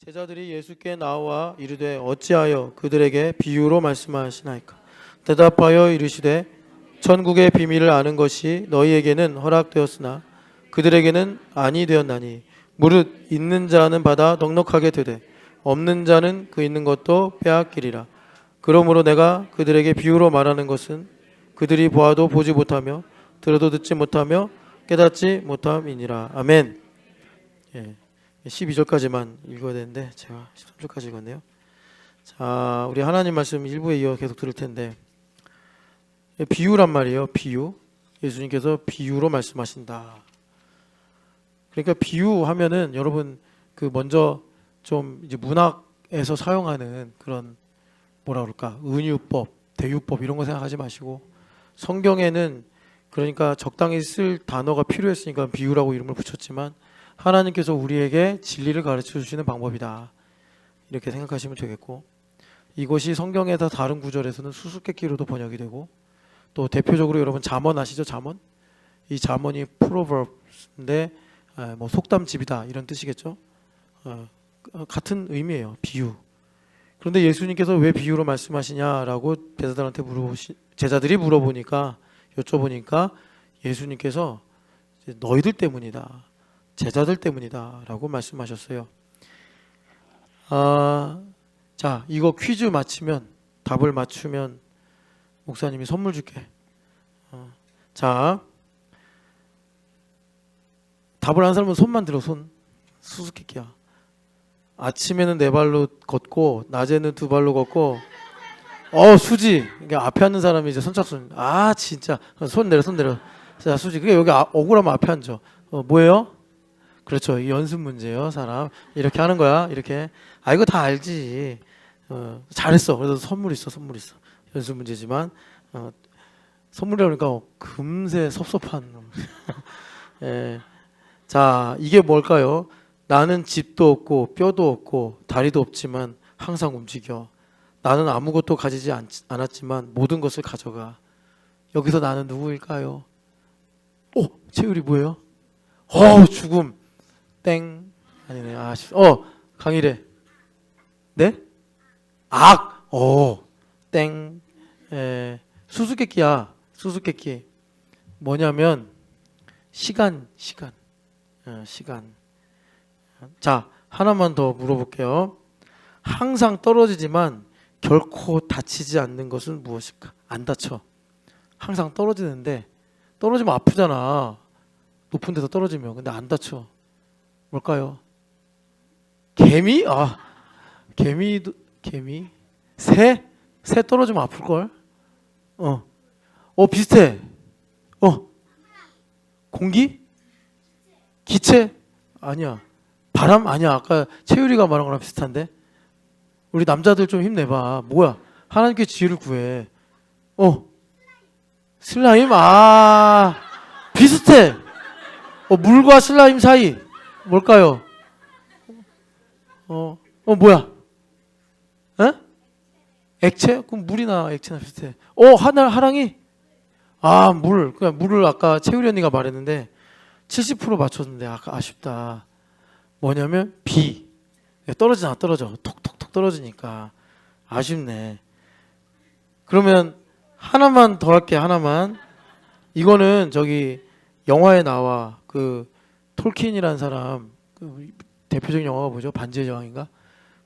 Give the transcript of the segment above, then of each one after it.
제자들이 예수께 나와 이르되 어찌하여 그들에게 비유로 말씀하시나이까. 대답하여 이르시되 천국의 비밀을 아는 것이 너희에게는 허락되었으나 그들에게는 아니 되었나니 무릇 있는 자는 받아 넉넉하게 되되 없는 자는 그 있는 것도 빼앗기리라. 그러므로 내가 그들에게 비유로 말하는 것은 그들이 보아도 보지 못하며 들어도 듣지 못하며 깨닫지 못함이니라. 아멘. 12절까지만 읽어야 되는데 제가 13절까지 읽었네요. 자, 우리 하나님 말씀 일부에 이어 계속 들을 텐데, 비유란 말이에요. 비유. 예수님께서 비유로 말씀하신다. 그러니까 비유하면은 여러분 그 먼저 좀 이제 문학에서 사용하는 그런 뭐라 그럴까, 은유법, 대유법 이런 거 생각하지 마시고, 성경에는 그러니까 적당히 쓸 단어가 필요했으니까 비유라고 이름을 붙였지만 하나님께서 우리에게 진리를 가르쳐 주시는 방법이다, 이렇게 생각하시면 되겠고, 이것이 성경에서 다른 구절에서는 수수께끼로도 번역이 되고, 또 대표적으로 여러분 잠언 아시죠? 잠언? 이 잠언이 프로버브인데 뭐 속담집이다 이런 뜻이겠죠? 같은 의미예요. 비유. 그런데 예수님께서 왜 비유로 말씀하시냐라고 제자들이 물어보니까, 여쭤보니까 예수님께서 너희들 때문이다, 제자들 때문이다 라고 말씀하셨어요. 자, 이거 퀴즈 맞히면, 답을 맞추면 목사님이 선물 줄게. 자, 답을 한 사람은 손만 들어. 손. 수수께끼야. 아침에는 네 발로 걷고 낮에는 두 발로 걷고. 수지. 그러니까 앞에 앉는 사람이 이제 선착순. 진짜. 손 내려, 손 내려. 자, 수지. 그게 여기 억울하면 앞에 앉아. 뭐예요? 그렇죠. 이 연습 문제예요. 사람 이렇게 하는 거야. 이렇게. 이거 다 알지. 잘했어. 그래서 선물 있어. 선물 있어. 연습 문제지만 선물이라 그러니까 금세 섭섭한 놈. 예. 자, 이게 뭘까요? 나는 집도 없고 뼈도 없고 다리도 없지만 항상 움직여. 나는 아무것도 가지지 않았지만 모든 것을 가져가. 여기서 나는 누구일까요? 채율이 뭐예요? 죽음. 땡. 아니네. 강일애. 네? 악. 땡. 수수께끼야. 수수께끼. 뭐냐면 시간. 자, 하나만 더 물어볼게요. 항상 떨어지지만 결코 다치지 않는 것은 무엇일까? 안 다쳐. 항상 떨어지는데, 떨어지면 아프잖아. 높은 데서 떨어지면. 근데 안 다쳐. 뭘까요? 개미? 개미? 새? 새 떨어지면 아플걸? 비슷해. 공기? 기체? 아니야. 바람? 아니야. 아까 채율이가 말한 거랑 비슷한데? 우리 남자들 좀 힘내봐. 뭐야? 하나님께 지혜를 구해. 슬라임? 비슷해. 물과 슬라임 사이. 뭘까요? 뭐야? 액체? 그럼 물이나 액체나 비슷해. 하랑이? 물. 그냥 물을 아까 채우리 언니가 말했는데 70% 맞췄는데 아쉽다. 뭐냐면 비. 떨어져. 톡톡톡 떨어지니까 아쉽네. 그러면 하나만 더 할게. 하나만. 이거는 저기 영화에 나와. 그 톨킨이라는 사람, 그 대표적인 영화가 뭐죠? 반지의 제왕인가?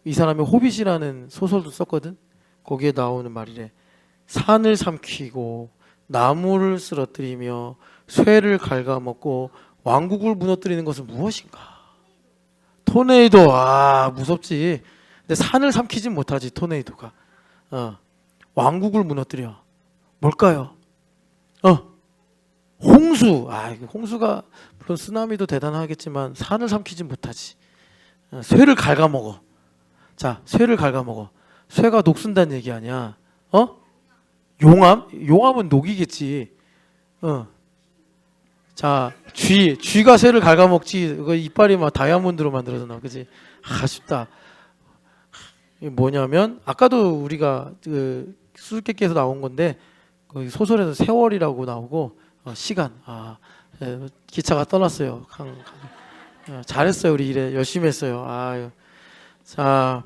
이 사람이 호빗이라는 소설도 썼거든. 거기에 나오는 말이래. 산을 삼키고 나무를 쓰러뜨리며 쇠를 갉아먹고 왕국을 무너뜨리는 것은 무엇인가? 토네이도. 무섭지. 근데 산을 삼키진 못하지, 토네이도가. 왕국을 무너뜨려. 뭘까요? 홍수. 홍수가 물론 쓰나미도 대단하겠지만 산을 삼키진 못하지. 쇠를 갉아먹어. 자, 쇠를 갉아먹어. 쇠가 녹슨다는 얘기 아니야. 용암? 용암은 녹이겠지. 자, 쥐가 쇠를 갉아먹지. 그 이빨이 막 다이아몬드로 만들어졌나, 그지? 아쉽다. 이게 뭐냐면 아까도 우리가 그 수수께끼에서 나온 건데, 그 소설에서 세월이라고 나오고 시간. 기차가 떠났어요. 잘했어요. 우리 일에 열심히 했어요. 자,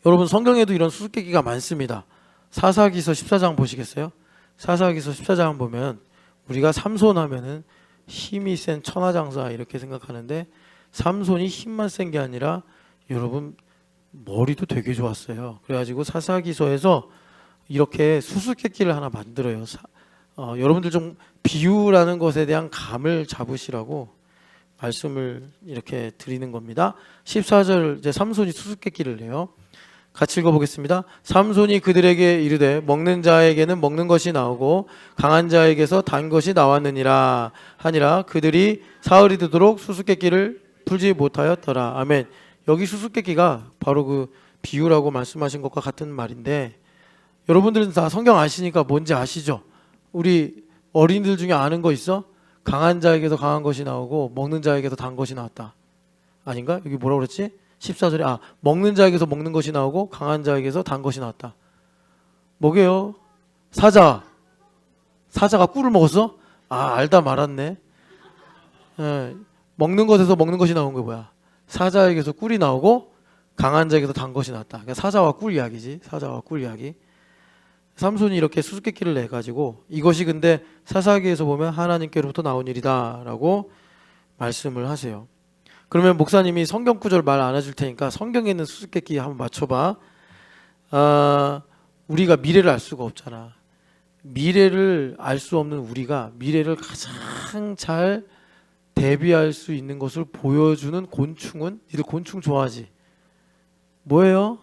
여러분 성경에도 이런 수수께끼가 많습니다. 사사기서 14장 보시겠어요? 사사기서 14장 보면 우리가 삼손 하면은 힘이 센 천하장사 이렇게 생각하는데 삼손이 힘만 센 게 아니라 여러분 머리도 되게 좋았어요. 그래가지고 사사기서에서 이렇게 수수께끼를 하나 만들어요. 여러분들 좀 비유라는 것에 대한 감을 잡으시라고 말씀을 이렇게 드리는 겁니다. 14절 이제 삼손이 수수께끼를 내요. 같이 읽어보겠습니다. 삼손이 그들에게 이르되 먹는 자에게는 먹는 것이 나오고 강한 자에게서 단 것이 나왔느니라 하니라. 그들이 사흘이 되도록 수수께끼를 풀지 못하였더라. 아멘. 여기 수수께끼가 바로 그 비유라고 말씀하신 것과 같은 말인데 여러분들은 다 성경 아시니까 뭔지 아시죠? 우리 어린이들 중에 아는 거 있어? 강한 자에게서 강한 것이 나오고 먹는 자에게서 단 것이 나왔다. 아닌가? 여기 뭐라고 그랬지? 14절에 먹는 자에게서 먹는 것이 나오고 강한 자에게서 단 것이 나왔다. 뭐게요? 사자가 꿀을 먹었어? 알다 말았네. 먹는 것에서 먹는 것이 나온 게 뭐야? 사자에게서 꿀이 나오고 강한 자에게서 단 것이 나왔다. 그러니까 사자와 꿀 이야기지. 사자와 꿀 이야기. 삼손이 이렇게 수수께끼를 내가지고 이것이 근데 사사기에서 보면 하나님께로부터 나온 일이다 라고 말씀을 하세요. 그러면 목사님이 성경 구절 말 안 해줄 테니까 성경에 있는 수수께끼 한번 맞춰봐. 우리가 미래를 알 수가 없잖아. 미래를 알 수 없는 우리가 미래를 가장 잘 대비할 수 있는 것을 보여주는 곤충은, 니들 곤충 좋아하지? 뭐예요?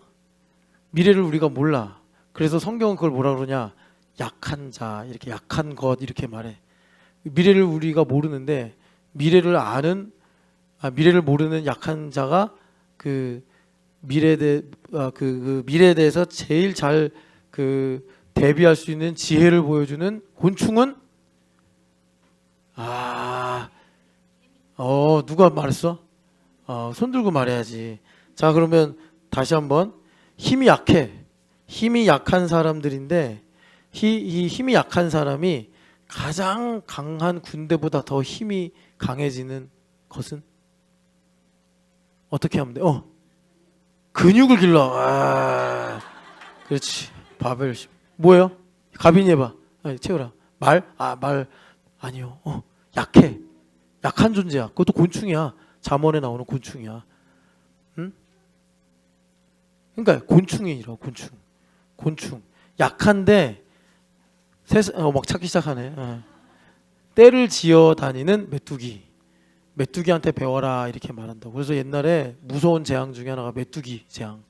미래를 우리가 몰라. 그래서 성경은 그걸 뭐라 그러냐? 약한 자, 이렇게 약한 것 이렇게 말해. 미래를 우리가 모르는데 미래를 모르는 약한 자가 그 미래에 대해서 제일 잘 대비할 수 있는 지혜를 보여주는 곤충은 누가 말했어? 손 들고 말해야지. 자, 그러면 다시 한번 힘이 약한 사람들인데 이 힘이 약한 사람이 가장 강한 군대보다 더 힘이 강해지는 것은 어떻게 하면 돼? 근육을 길러. 그렇지. 바벨. 뭐예요? 가빈이 해봐. 채우라. 말 아니요. 약해. 약한 존재야. 그것도 곤충이야. 잠언에 나오는 곤충이야. 응? 그러니까 곤충이라고. 곤충. 약한데 막 찾기 시작하네. 때를 지어 다니는 메뚜기한테 배워라 이렇게 말한다고. 그래서 옛날에 무서운 재앙 중에 하나가 메뚜기 재앙.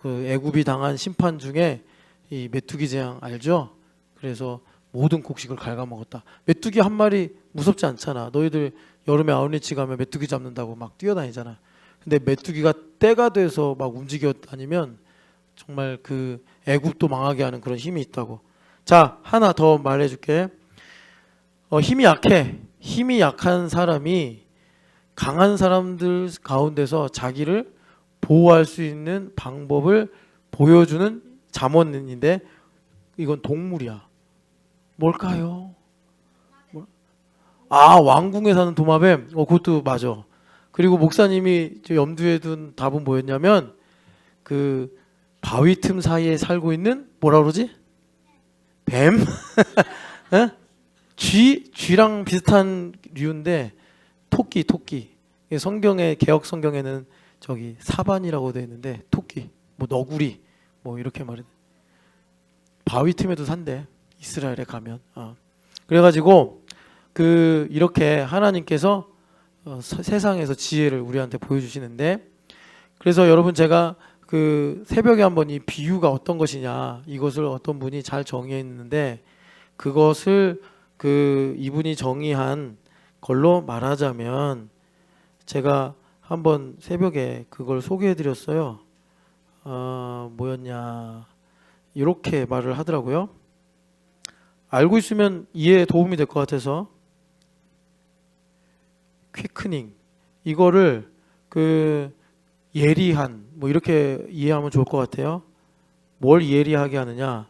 그 애굽이 당한 심판 중에 이 메뚜기 재앙 알죠? 그래서 모든 곡식을 갉아먹었다. 메뚜기 한 마리 무섭지 않잖아. 너희들 여름에 아웃리치 가면 메뚜기 잡는다고 막 뛰어다니잖아. 근데 메뚜기가 때가 돼서 막 움직여 다니면 정말 그 애굽도 망하게 하는 그런 힘이 있다고. 자, 하나 더 말해줄게. 힘이 약해. 힘이 약한 사람이 강한 사람들 가운데서 자기를 보호할 수 있는 방법을 보여주는 잠언인데 이건 동물이야. 뭘까요? 왕궁에 사는 도마뱀. 그것도 맞아. 그리고 목사님이 염두에 둔 답은 뭐였냐면 그 바위 틈 사이에 살고 있는 뭐라 그러지? 뱀? 쥐랑 비슷한 류인데 토끼. 성경에 개역 성경에는 저기 사반이라고 되어 있는데 토끼, 뭐 너구리, 뭐 이렇게 말해. 바위 틈에도 산대. 이스라엘에 가면. 그래가지고 이렇게 하나님께서 세상에서 지혜를 우리한테 보여주시는데 그래서 여러분 제가 새벽에 한번 이 비유가 어떤 것이냐 이것을 어떤 분이 잘 정의했는데 그것을 이분이 정의한 걸로 말하자면 제가 한번 새벽에 그걸 소개해드렸어요. 뭐였냐 이렇게 말을 하더라고요. 알고 있으면 이해에 도움이 될 것 같아서 퀴크닝 이거를 예리한 뭐 이렇게 이해하면 좋을 것 같아요. 뭘 예리하게 하느냐?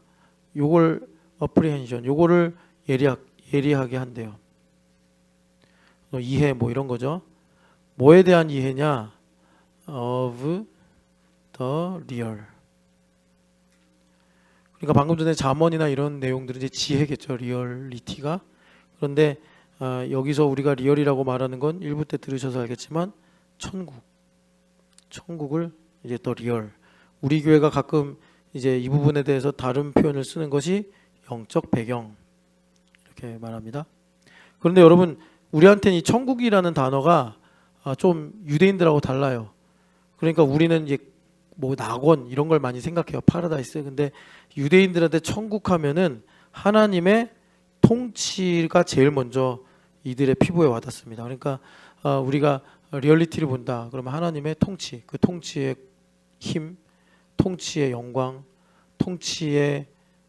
요걸 어프리헨션 요거를 예리하게 한대요. 이해 뭐 이런 거죠. 뭐에 대한 이해냐? of the real. 그러니까 방금 전에 잠언이나 이런 내용들은 이제 지혜겠죠. 리얼리티가. 그런데 여기서 우리가 리얼이라고 말하는 건 일부 때 들으셔서 알겠지만 천국을 이제 더 리얼. 우리 교회가 가끔 이제 이 부분에 대해서 다른 표현을 쓰는 것이 영적 배경 이렇게 말합니다. 그런데 여러분 우리한테는 이 천국이라는 단어가 좀 유대인들하고 달라요. 그러니까 우리는 이제 뭐 낙원 이런 걸 많이 생각해요. 파라다이스. 근데 유대인들한테 천국 하면은 하나님의 통치가 제일 먼저 이들의 피부에 와닿습니다. 그러니까 우리가 리얼리티를 본다. 그러면 하나님의 통치, 그 통치의 힘, 통치의 영광, 통치의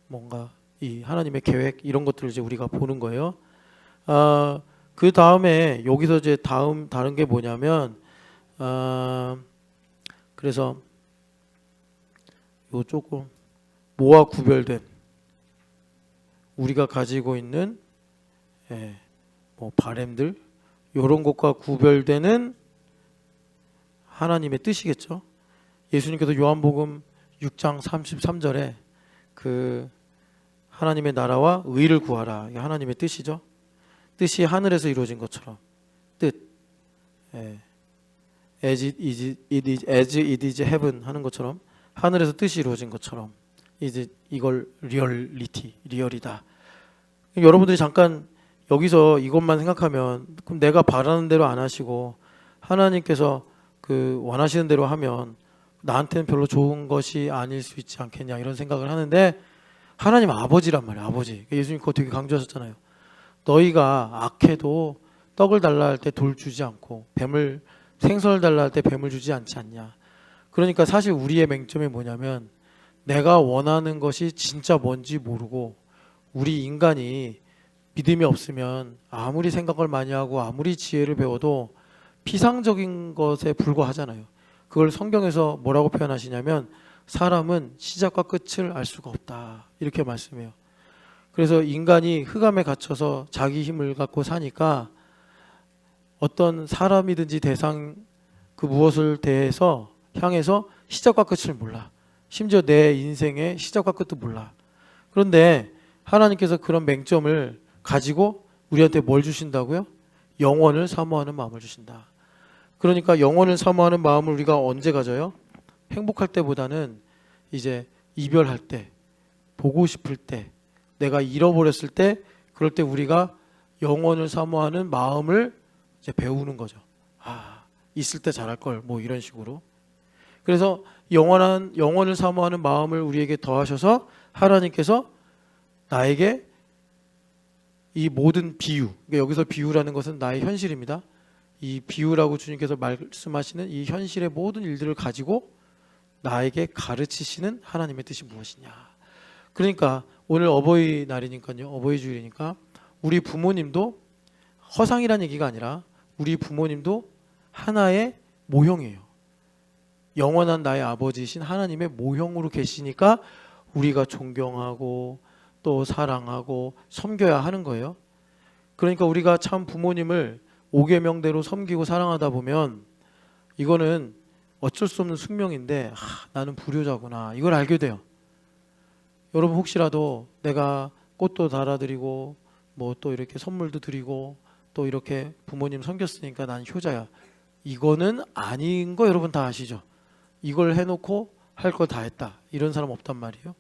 뭔가 이 하나님의 계획 이런 것들을 이제 우리가 보는 거예요. 그 다음에 여기서 이제 다른 게 뭐냐면 그래서 요 조금 뭐와 구별된 우리가 가지고 있는 뭐 바램들 이런 것과 구별되는 하나님의 뜻이겠죠. 예수님께서 요한복음 6장 33절에 그 하나님의 나라와 의를 구하라. 이게 하나님의 뜻이죠. 뜻이 하늘에서 이루어진 것처럼 뜻 as it is heaven 하는 것처럼 하늘에서 뜻이 이루어진 것처럼 이제 이걸 리얼이다. 여러분들이 잠깐 여기서 이것만 생각하면 그럼 내가 바라는 대로 안 하시고 하나님께서 그 원하시는 대로 하면 나한테는 별로 좋은 것이 아닐 수 있지 않겠냐 이런 생각을 하는데 하나님 아버지란 말이에요. 아버지. 예수님 그거 되게 강조하셨잖아요. 너희가 악해도 떡을 달라 할 때 돌 주지 않고 생선을 달라 할 때 뱀을 주지 않지 않냐. 그러니까 사실 우리의 맹점이 뭐냐면 내가 원하는 것이 진짜 뭔지 모르고 우리 인간이 믿음이 없으면 아무리 생각을 많이 하고 아무리 지혜를 배워도 피상적인 것에 불과하잖아요. 그걸 성경에서 뭐라고 표현하시냐면 사람은 시작과 끝을 알 수가 없다 이렇게 말씀해요. 그래서 인간이 흑암에 갇혀서 자기 힘을 갖고 사니까 어떤 사람이든지 대상 그 무엇을 향해서 시작과 끝을 몰라. 심지어 내 인생의 시작과 끝도 몰라. 그런데 하나님께서 그런 맹점을 가지고 우리한테 뭘 주신다고요? 영원을 사모하는 마음을 주신다. 그러니까 영원을 사모하는 마음을 우리가 언제 가져요? 행복할 때보다는 이제 이별할 때, 보고 싶을 때, 내가 잃어버렸을 때, 그럴 때 우리가 영원을 사모하는 마음을 이제 배우는 거죠. 있을 때 잘할 걸, 뭐 이런 식으로. 그래서 영원을 사모하는 마음을 우리에게 더하셔서 하나님께서 나에게 이 모든 비유, 그러니까 여기서 비유라는 것은 나의 현실입니다. 이 비유라고 주님께서 말씀하시는 이 현실의 모든 일들을 가지고 나에게 가르치시는 하나님의 뜻이 무엇이냐. 그러니까 오늘 어버이날이니까요. 어버이주일이니까 우리 부모님도 허상이라는 얘기가 아니라 우리 부모님도 하나의 모형이에요. 영원한 나의 아버지이신 하나님의 모형으로 계시니까 우리가 존경하고 또 사랑하고 섬겨야 하는 거예요. 그러니까 우리가 참 부모님을 5계명대로 섬기고 사랑하다 보면 이거는 어쩔 수 없는 숙명인데 나는 불효자구나 이걸 알게 돼요. 여러분 혹시라도 내가 꽃도 달아드리고 뭐 또 이렇게 선물도 드리고 또 이렇게 부모님 섬겼으니까 난 효자야. 이거는 아닌 거 여러분 다 아시죠? 이걸 해놓고 할 거 다 했다. 이런 사람 없단 말이에요.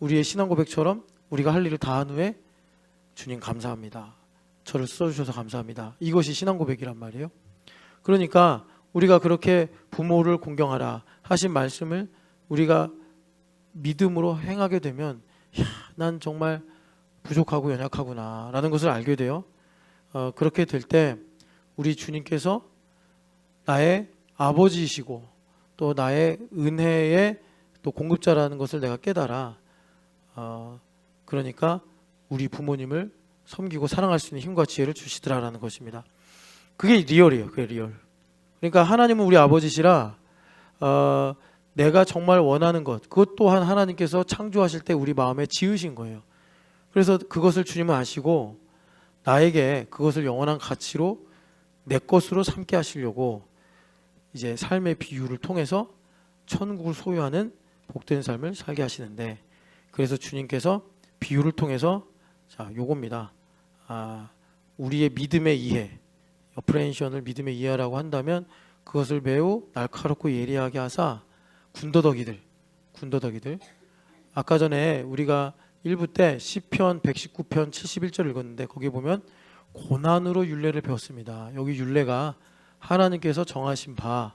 우리의 신앙 고백처럼 우리가 할 일을 다 한 후에 주님 감사합니다. 저를 써주셔서 감사합니다. 이것이 신앙 고백이란 말이에요. 그러니까 우리가 그렇게 부모를 공경하라 하신 말씀을 우리가 믿음으로 행하게 되면 난 정말 부족하고 연약하구나 라는 것을 알게 돼요. 그렇게 될 때 우리 주님께서 나의 아버지이시고 또 나의 은혜의 또 공급자라는 것을 내가 깨달아 그러니까 우리 부모님을 섬기고 사랑할 수 있는 힘과 지혜를 주시더라라는 것입니다. 그게 리얼이에요. 그게 리얼. 그러니까 하나님은 우리 아버지시라 내가 정말 원하는 것 그것 또한 하나님께서 창조하실 때 우리 마음에 지으신 거예요. 그래서 그것을 주님은 아시고 나에게 그것을 영원한 가치로 내 것으로 삼게 하시려고 이제 삶의 비유를 통해서 천국을 소유하는 복된 삶을 살게 하시는데, 그래서 주님께서 비유를 통해서 자 요겁니다. 우리의 믿음의 이해, 어프레hension을 믿음의 이해라고 한다면 그것을 매우 날카롭고 예리하게 하사 군더더기들 아까 전에 우리가 1부 때 시편 119편 71절 읽었는데 거기 보면 고난으로 율례를 배웠습니다. 여기 율례가 하나님께서 정하신 바,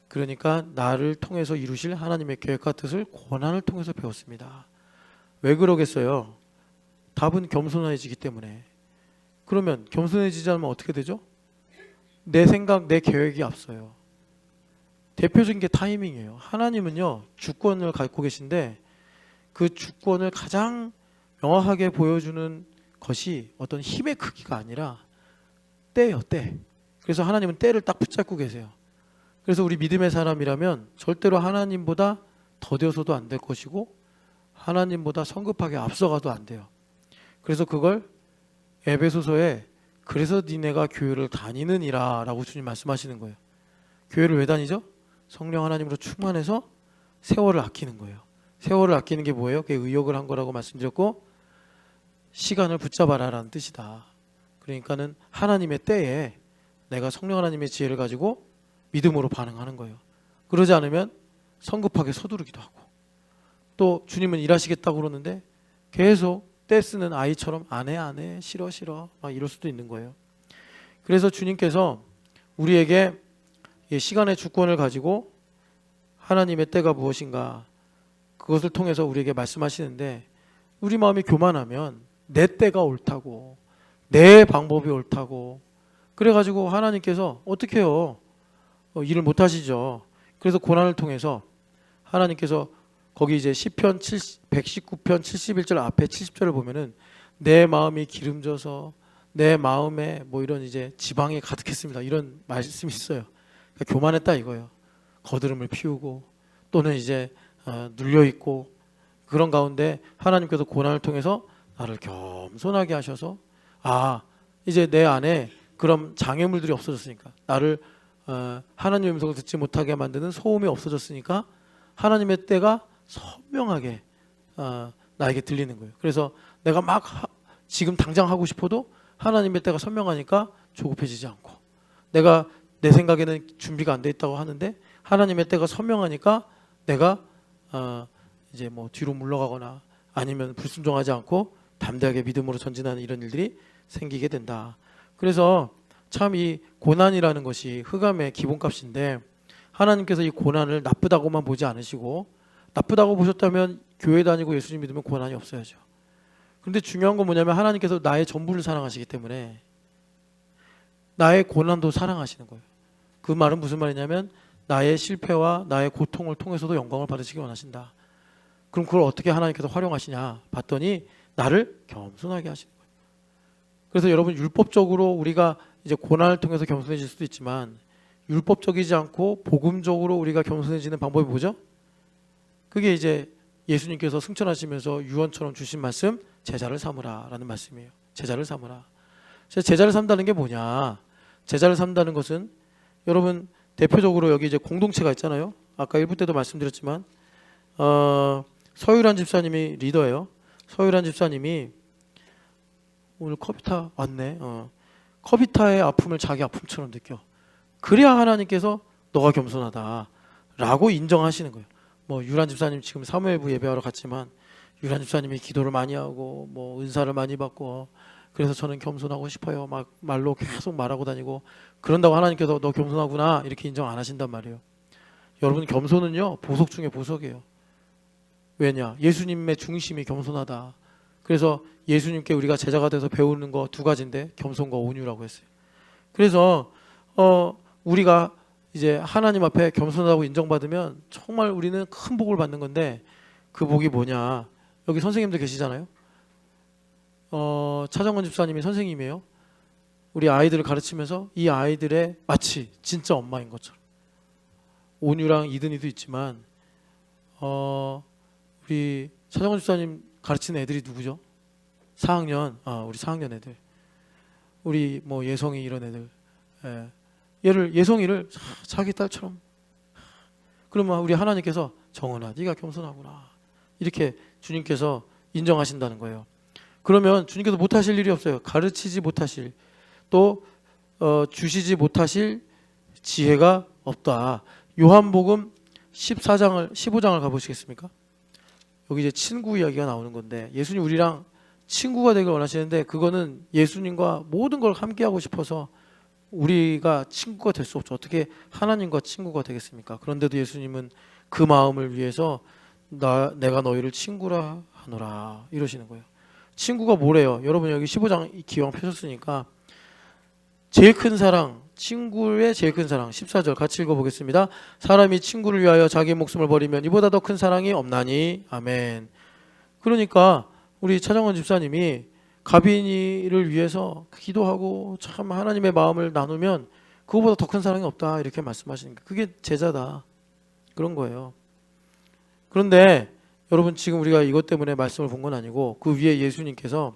그러니까 나를 통해서 이루실 하나님의 계획과 뜻을 고난을 통해서 배웠습니다. 왜 그러겠어요? 답은 겸손해지기 때문에. 그러면 겸손해지지 않으면 어떻게 되죠? 내 생각, 내 계획이 앞서요. 대표적인 게 타이밍이에요. 하나님은요 주권을 갖고 계신데 그 주권을 가장 명확하게 보여주는 것이 어떤 힘의 크기가 아니라 때예요, 때. 그래서 하나님은 때를 딱 붙잡고 계세요. 그래서 우리 믿음의 사람이라면 절대로 하나님보다 더뎌서도 안 될 것이고 하나님보다 성급하게 앞서가도 안 돼요. 그래서 그걸 에베소서에 그래서 니네가 교회를 다니느니라 라고 주님 말씀하시는 거예요. 교회를 왜 다니죠? 성령 하나님으로 충만해서 세월을 아끼는 거예요. 세월을 아끼는 게 뭐예요? 그게 의욕을 한 거라고 말씀드렸고, 시간을 붙잡아라 라는 뜻이다. 그러니까는 하나님의 때에 내가 성령 하나님의 지혜를 가지고 믿음으로 반응하는 거예요. 그러지 않으면 성급하게 서두르기도 하고, 또 주님은 일하시겠다고 그러는데 계속 때 쓰는 아이처럼 안 해 싫어 막 이럴 수도 있는 거예요. 그래서 주님께서 우리에게 시간의 주권을 가지고 하나님의 때가 무엇인가 그것을 통해서 우리에게 말씀하시는데, 우리 마음이 교만하면 내 때가 옳다고 내 방법이 옳다고 그래가지고 하나님께서 어떻게 해요? 일을 못 하시죠. 그래서 고난을 통해서 하나님께서 거기 이제 시편 119편 71절 앞에 70절을 보면은 내 마음이 기름져서 내 마음에 뭐 이런 이제 지방이 가득했습니다. 이런 말씀이 있어요. 그러니까 교만했다 이거예요. 거드름을 피우고 또는 이제 눌려 있고 그런 가운데 하나님께서 고난을 통해서 나를 겸손하게 하셔서 이제 내 안에 그런 장애물들이 없어졌으니까, 나를 하나님의 음성을 듣지 못하게 만드는 소음이 없어졌으니까 하나님의 때가 선명하게 나에게 들리는 거예요. 그래서 내가 막 지금 당장 하고 싶어도 하나님의 때가 선명하니까 조급해지지 않고, 내가 내 생각에는 준비가 안 돼 있다고 하는데 하나님의 때가 선명하니까 내가 이제 뭐 뒤로 물러가거나 아니면 불순종하지 않고 담대하게 믿음으로 전진하는 이런 일들이 생기게 된다. 그래서 참 이 고난이라는 것이 흑암의 기본값인데, 하나님께서 이 고난을 나쁘다고만 보지 않으시고, 나쁘다고 보셨다면 교회 다니고 예수님 믿으면 고난이 없어야죠. 그런데 중요한 건 뭐냐면 하나님께서 나의 전부를 사랑하시기 때문에 나의 고난도 사랑하시는 거예요. 그 말은 무슨 말이냐면 나의 실패와 나의 고통을 통해서도 영광을 받으시기 원하신다. 그럼 그걸 어떻게 하나님께서 활용하시냐 봤더니 나를 겸손하게 하시는 거예요. 그래서 여러분, 율법적으로 우리가 이제 고난을 통해서 겸손해질 수도 있지만 율법적이지 않고 복음적으로 우리가 겸손해지는 방법이 뭐죠? 그게 이제 예수님께서 승천하시면서 유언처럼 주신 말씀, 제자를 삼으라 라는 말씀이에요. 제자를 삼으라. 제자를 삼다는 게 뭐냐? 제자를 삼다는 것은 여러분 대표적으로 여기 이제 공동체가 있잖아요. 아까 1부 때도 말씀드렸지만 서유란 집사님이 리더예요. 서유란 집사님이 오늘 커비타 왔네. 커비타의 아픔을 자기 아픔처럼 느껴. 그래야 하나님께서 너가 겸손하다라고 인정하시는 거예요. 뭐 유란 집사님 지금 사무엘부 예배하러 갔지만 유란 집사님이 기도를 많이 하고 뭐 은사를 많이 받고 그래서 저는 겸손하고 싶어요. 막 말로 계속 말하고 다니고 그런다고 하나님께서 너 겸손하구나 이렇게 인정 안 하신단 말이에요. 여러분, 겸손은요 보석 중에 보석이에요. 왜냐? 예수님의 중심이 겸손하다. 그래서 예수님께 우리가 제자가 돼서 배우는 거 두 가지인데 겸손과 온유라고 했어요. 그래서 우리가 이제 하나님 앞에 겸손하다고 인정받으면 정말 우리는 큰 복을 받는 건데, 그 복이 뭐냐? 여기 선생님들 계시잖아요. 차정원 집사님이 선생님이에요. 우리 아이들을 가르치면서 이 아이들의 마치 진짜 엄마인 것처럼, 온유랑 이든이도 있지만 우리 차정원 집사님 가르치는 애들이 누구죠? 4학년 우리 4학년 애들, 우리 뭐 예성이 이런 애들, 얘를 예송이를 자기 딸처럼. 그러면 우리 하나님께서 정은아 네가 겸손하구나 이렇게 주님께서 인정하신다는 거예요. 그러면 주님께서 못하실 일이 없어요. 가르치지 못하실 또 주시지 못하실 지혜가 없다. 요한복음 15장을 가보시겠습니까? 여기 이제 친구 이야기가 나오는 건데 예수님 우리랑 친구가 되길 원하시는데 그거는 예수님과 모든 걸 함께하고 싶어서 우리가 친구가 될 수 없죠. 어떻게 하나님과 친구가 되겠습니까? 그런데도 예수님은 그 마음을 위해서 내가 너희를 친구라 하노라 이러시는 거예요. 친구가 뭐래요? 여러분 여기 15장 기왕 펴셨으니까 제일 큰 사랑, 친구의 제일 큰 사랑 14절 같이 읽어보겠습니다. 사람이 친구를 위하여 자기 목숨을 버리면 이보다 더 큰 사랑이 없나니 아멘. 그러니까 우리 차정원 집사님이 가빈이를 위해서 기도하고 참 하나님의 마음을 나누면 그거보다 더 큰 사랑이 없다 이렇게 말씀하시는 게 그게 제자다 그런 거예요. 그런데 여러분 지금 우리가 이것 때문에 말씀을 본 건 아니고 그 위에 예수님께서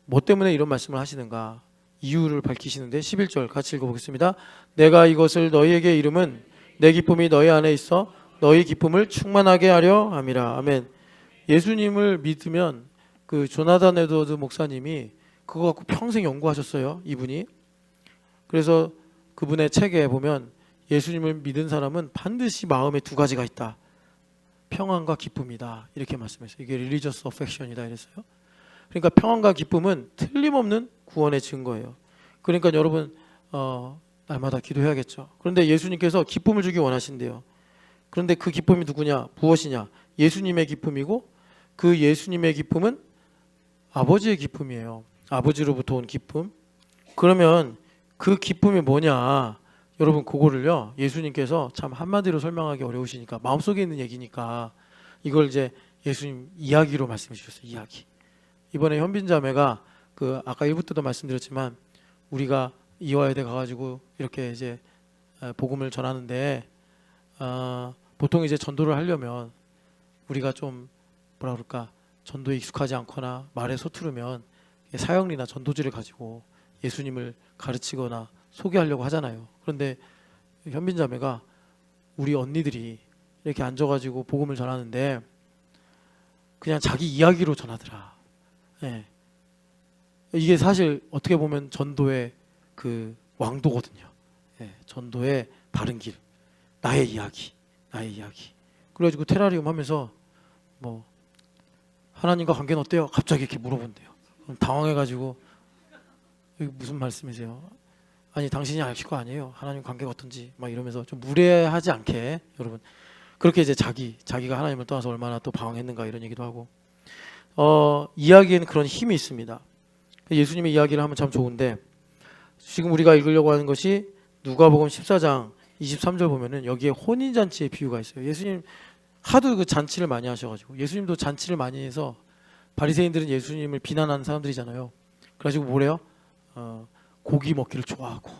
뭐 때문에 이런 말씀을 하시는가 이유를 밝히시는데 11절 같이 읽어보겠습니다. 내가 이것을 너희에게 이름은 내 기쁨이 너희 안에 있어 너희 기쁨을 충만하게 하려 함이라. 아멘. 예수님을 믿으면 그 조나단 에드워드 목사님이 그거 갖고 평생 연구하셨어요. 이분이. 그래서 그분의 책에 보면 예수님을 믿은 사람은 반드시 마음에 두 가지가 있다. 평안과 기쁨이다. 이렇게 말씀했어요. 이게 religious affection이다 이랬어요. 그러니까 평안과 기쁨은 틀림없는 구원의 증거예요. 그러니까 여러분 날마다 기도해야겠죠. 그런데 예수님께서 기쁨을 주기 원하신대요. 그런데 그 기쁨이 누구냐? 무엇이냐? 예수님의 기쁨이고 그 예수님의 기쁨은 아버지의 기쁨이에요. 아버지로부터 온 기쁨. 그러면 그 기쁨이 뭐냐? 여러분 그거를요 예수님께서 참 한마디로 설명하기 어려우시니까 마음속에 있는 얘기니까 이걸 이제 예수님 이야기로 말씀해 주셨어요. 이야기. 이번에 현빈 자매가 그 아까 1부 때도 말씀드렸지만 우리가 이화여대 가가지고 이렇게 이제 복음을 전하는데 보통 이제 전도를 하려면 우리가 좀 뭐라 그럴까 전도에 익숙하지 않거나 말에 서투르면 사형리나 전도지를 가지고 예수님을 가르치거나 소개하려고 하잖아요. 그런데 현빈 자매가 우리 언니들이 이렇게 앉아가지고 복음을 전하는데 그냥 자기 이야기로 전하더라. 예. 이게 사실 어떻게 보면 전도의 그 왕도거든요. 예. 전도의 바른 길. 나의 이야기. 그래가지고 테라리움 하면서 뭐 하나님과 관계는 어때요? 갑자기 이렇게 물어본대요. 그럼 당황해가지고 이게 무슨 말씀이세요? 아니 당신이 아실 거 아니에요. 하나님 관계가 어떤지 막 이러면서 좀 무례하지 않게 여러분 그렇게 이제 자기가 하나님을 떠나서 얼마나 또 방황했는가 이런 얘기도 하고 이야기에는 그런 힘이 있습니다. 예수님의 이야기를 하면 참 좋은데 지금 우리가 읽으려고 하는 것이 누가복음 14장 23절 보면은 여기에 혼인잔치의 비유가 있어요. 예수님 하도 그 잔치를 많이 하셔가지고 예수님도 잔치를 많이 해서 바리새인들은 예수님을 비난하는 사람들이잖아요. 그래가지고 뭐래요? 고기 먹기를 좋아하고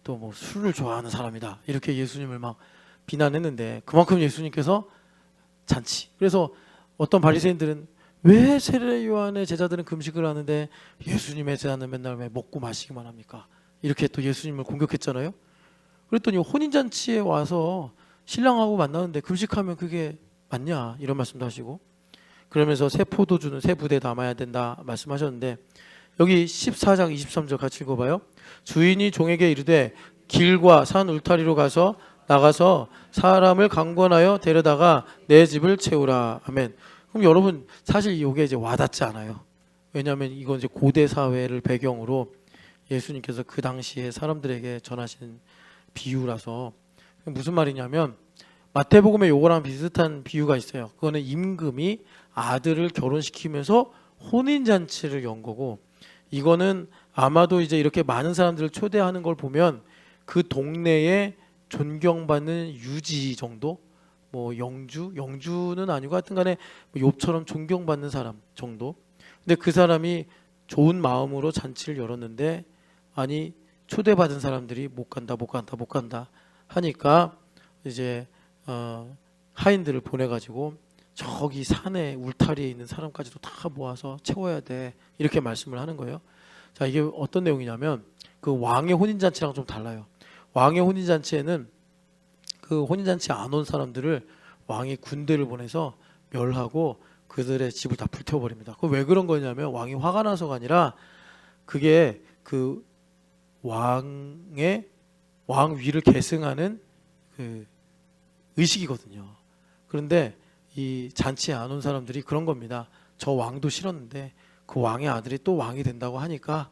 또 뭐 술을 좋아하는 사람이다 이렇게 예수님을 막 비난했는데 그만큼 예수님께서 잔치. 그래서 어떤 바리새인들은 왜 세례 요한의 제자들은 금식을 하는데 예수님의 제자는 맨날 왜 먹고 마시기만 합니까? 이렇게 또 예수님을 공격했잖아요. 그랬더니 혼인잔치에 와서 신랑하고 만나는데 금식하면 그게 맞냐 이런 말씀도 하시고 그러면서 새 포도주는 새 부대에 담아야 된다 말씀하셨는데 여기 14장 23절 같이 읽어봐요. 주인이 종에게 이르되 길과 산 울타리로 나가서 사람을 강권하여 데려다가 내 집을 채우라. 아멘. 그럼 여러분 사실 이게 이제 와닿지 않아요. 왜냐하면 이건 이제 고대 사회를 배경으로 예수님께서 그 당시에 사람들에게 전하신 비유라서 무슨 말이냐면 마태복음에 요거랑 비슷한 비유가 있어요. 그거는 임금이 아들을 결혼시키면서 혼인잔치를 연 거고 이거는 아마도 이제 이렇게 많은 사람들을 초대하는 걸 보면 그 동네에 존경받는 유지 정도 뭐 영주는 아니고 하여튼 간에 욥처럼 존경받는 사람 정도. 근데 그 사람이 좋은 마음으로 잔치를 열었는데 아니 초대받은 사람들이 못 간다 하니까 이제 하인들을 보내가지고 저기 산에 울타리에 있는 사람까지도 다 모아서 채워야 돼 이렇게 말씀을 하는 거예요. 자 이게 어떤 내용이냐면 그 왕의 혼인잔치랑 좀 달라요. 왕의 혼인잔치에는 그 혼인잔치 안 온 사람들을 왕이 군대를 보내서 멸하고 그들의 집을 다 불태워버립니다. 그 왜 그런 거냐면 왕이 화가 나서가 아니라 그게 그 왕의 왕위를 계승하는 그 의식이거든요. 그런데 이 잔치에 안 온 사람들이 그런 겁니다. 저 왕도 싫었는데 그 왕의 아들이 또 왕이 된다고 하니까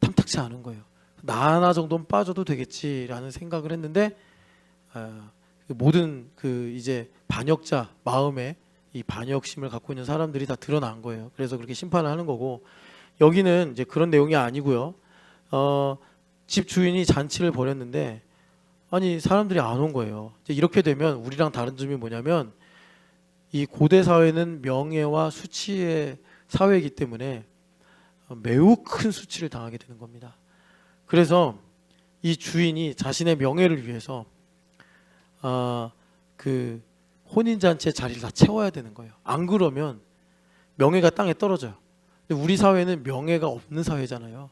탐탁치 않은 거예요. 나 하나 정도는 빠져도 되겠지라는 생각을 했는데 모든 그 이제 반역자 마음에 이 반역심을 갖고 있는 사람들이 다 드러난 거예요. 그래서 그렇게 심판을 하는 거고, 여기는 이제 그런 내용이 아니고요. 집 주인이 잔치를 벌였는데 아니 사람들이 안 온 거예요. 이제 이렇게 되면 우리랑 다른 점이 뭐냐면 이 고대 사회는 명예와 수치의 사회이기 때문에 매우 큰 수치를 당하게 되는 겁니다. 그래서 이 주인이 자신의 명예를 위해서 그 혼인잔치의 자리를 다 채워야 되는 거예요. 안 그러면 명예가 땅에 떨어져요. 근데 우리 사회는 명예가 없는 사회잖아요.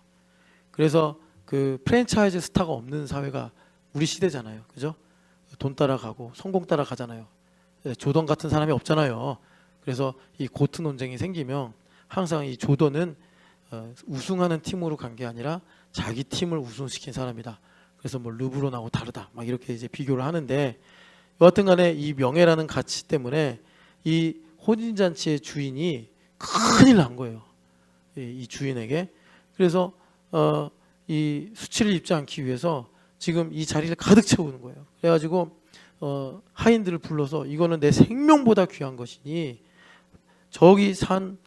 그래서 그 프랜차이즈 스타가 없는 사회가 우리 시대잖아요. 그죠? 돈 따라가고 성공 따라가잖아요. 조던 같은 사람이 없잖아요. 그래서 이 고트 논쟁이 생기면 항상 이 조던은 우승하는 팀으로 간 게 아니라 자기 팀을 우승시킨 사람이다. 그래서 뭐 르브론하고 다르다. 막 이렇게 이제 비교를 하는데, 여하튼간에 이 명예라는 가치 때문에 이 혼인잔치의 주인이 큰일 난 거예요. 이 주인에게. 그래서 이 수치를 입지 않기 위해서 지금 이 자리를 가득 채우는 거예요. 그래가지고 하인들을 불러서 이거는 내 생명보다 귀한 것이니 저기 산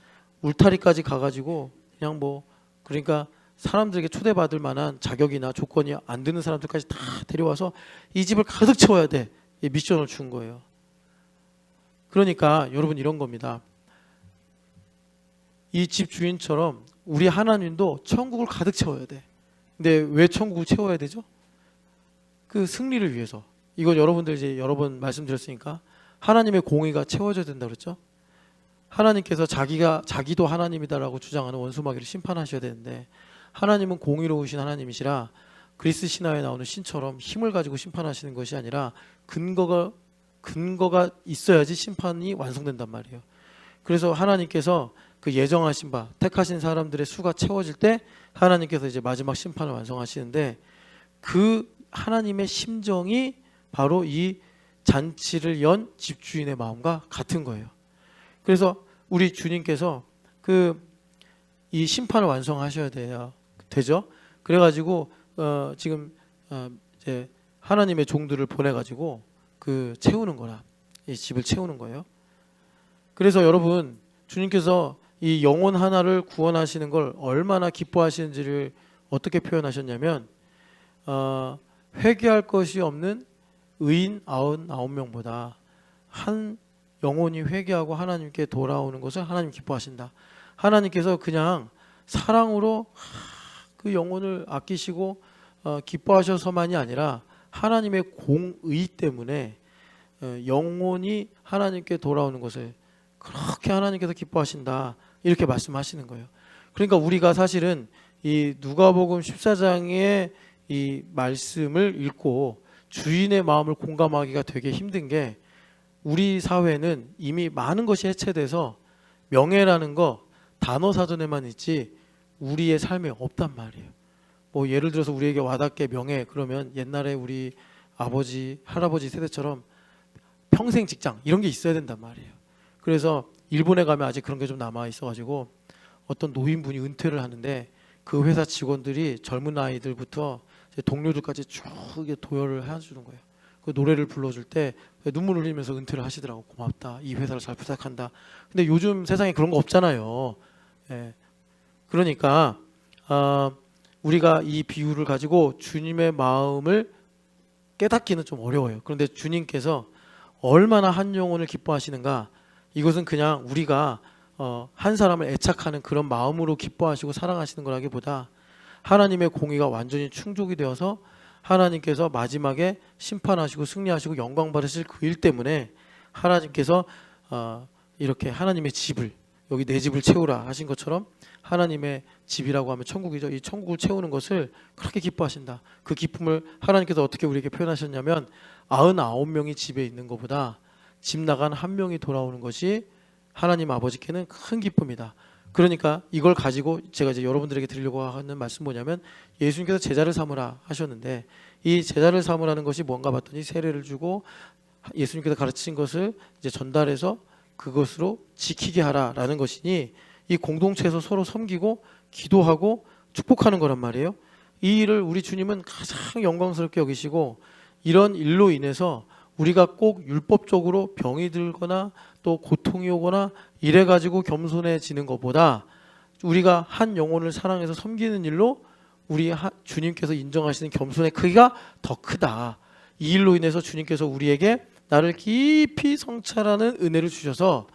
울타리까지 가가지고 그냥 뭐 그러니까 사람들에게 초대받을 만한 자격이나 조건이 안 되는 사람들까지 다 데려와서 이 집을 가득 채워야 돼. 이 미션을 준 거예요. 그러니까 여러분 이런 겁니다. 이 집 주인처럼 우리 하나님도 천국을 가득 채워야 돼. 근데 왜 천국을 채워야 되죠? 그 승리를 위해서. 이거 여러분들 이제 여러 번 말씀드렸으니까 하나님의 공의가 채워져야 된다 그랬죠? 하나님께서 자기도 하나님이다라고 주장하는 원수마귀를 심판하셔야 되는데, 하나님은 공의로우신 하나님이시라 그리스 신화에 나오는 신처럼 힘을 가지고 심판하시는 것이 아니라 근거가 있어야지 심판이 완성된단 말이에요. 그래서 하나님께서 그 예정하신 바 택하신 사람들의 수가 채워질 때 하나님께서 이제 마지막 심판을 완성하시는데, 그 하나님의 심정이 바로 이 잔치를 연 집주인의 마음과 같은 거예요. 그래서 우리 주님께서 이 심판을 완성하셔야 되죠. 그래가지고 지금 이제 하나님의 종들을 보내가지고 그 채우는 거라, 이 집을 채우는 거예요. 그래서 여러분, 주님께서 이 영혼 하나를 구원하시는 걸 얼마나 기뻐하시는지를 어떻게 표현하셨냐면 회개할 것이 없는 의인 99명보다 한 영혼이 회개하고 하나님께 돌아오는 것을 하나님 기뻐하신다. 하나님께서 그냥 사랑으로 그 영혼을 아끼시고 기뻐하셔서만이 아니라 하나님의 공의 때문에 영혼이 하나님께 돌아오는 것을 그렇게 하나님께서 기뻐하신다, 이렇게 말씀하시는 거예요. 그러니까 우리가 사실은 이 누가복음 14장의 이 말씀을 읽고 주인의 마음을 공감하기가 되게 힘든 게, 우리 사회는 이미 많은 것이 해체돼서 명예라는 거 단어 사전에만 있지 우리의 삶에 없단 말이에요. 뭐 예를 들어서 우리에게 와닿게 명예 그러면 옛날에 우리 아버지 할아버지 세대처럼 평생 직장 이런 게 있어야 된단 말이에요. 그래서 일본에 가면 아직 그런 게 좀 남아 있어가지고 어떤 노인분이 은퇴를 하는데 그 회사 직원들이 젊은 아이들부터 동료들까지 쭉 도열을 해주는 거예요. 그 노래를 불러줄 때 눈물을 흘리면서 은퇴를 하시더라고. 고맙다, 이 회사를 잘 부탁한다. 근데 요즘 세상에 그런 거 없잖아요. 예. 그러니까 우리가 이 비유를 가지고 주님의 마음을 깨닫기는 좀 어려워요. 그런데 주님께서 얼마나 한 영혼을 기뻐하시는가, 이것은 그냥 우리가 한 사람을 애착하는 그런 마음으로 기뻐하시고 사랑하시는 거라기보다 하나님의 공의가 완전히 충족이 되어서 하나님께서 마지막에 심판하시고 승리하시고 영광 받으실 그 일 때문에 하나님께서 이렇게 하나님의 집을 여기 내 집을 채우라 하신 것처럼 하나님의 집이라고 하면 천국이죠. 이 천국을 채우는 것을 그렇게 기뻐하신다. 그 기쁨을 하나님께서 어떻게 우리에게 표현하셨냐면 99명이 집에 있는 것보다 집 나간 한 명이 돌아오는 것이 하나님 아버지께는 큰 기쁨이다. 그러니까 이걸 가지고 제가 이제 여러분들에게 드리려고 하는 말씀 뭐냐면 예수님께서 제자를 삼으라 하셨는데 이 제자를 삼으라는 것이 뭔가 봤더니 세례를 주고 예수님께서 가르치신 것을 이제 전달해서 그것으로 지키게 하라라는 것이니 이 공동체에서 서로 섬기고 기도하고 축복하는 거란 말이에요. 이 일을 우리 주님은 가장 영광스럽게 여기시고 이런 일로 인해서 우리가 꼭 율법적으로 병이 들거나 또 고통이 오거나 이래가지고 겸손해지는 것보다 우리가 한 영혼을 사랑해서 섬기는 일로 우리 주님께서 인정하시는 겸손의 크기가 더 크다. 이 일로 인해서 주님께서 우리에게 나를 깊이 성찰하는 은혜를 주셔서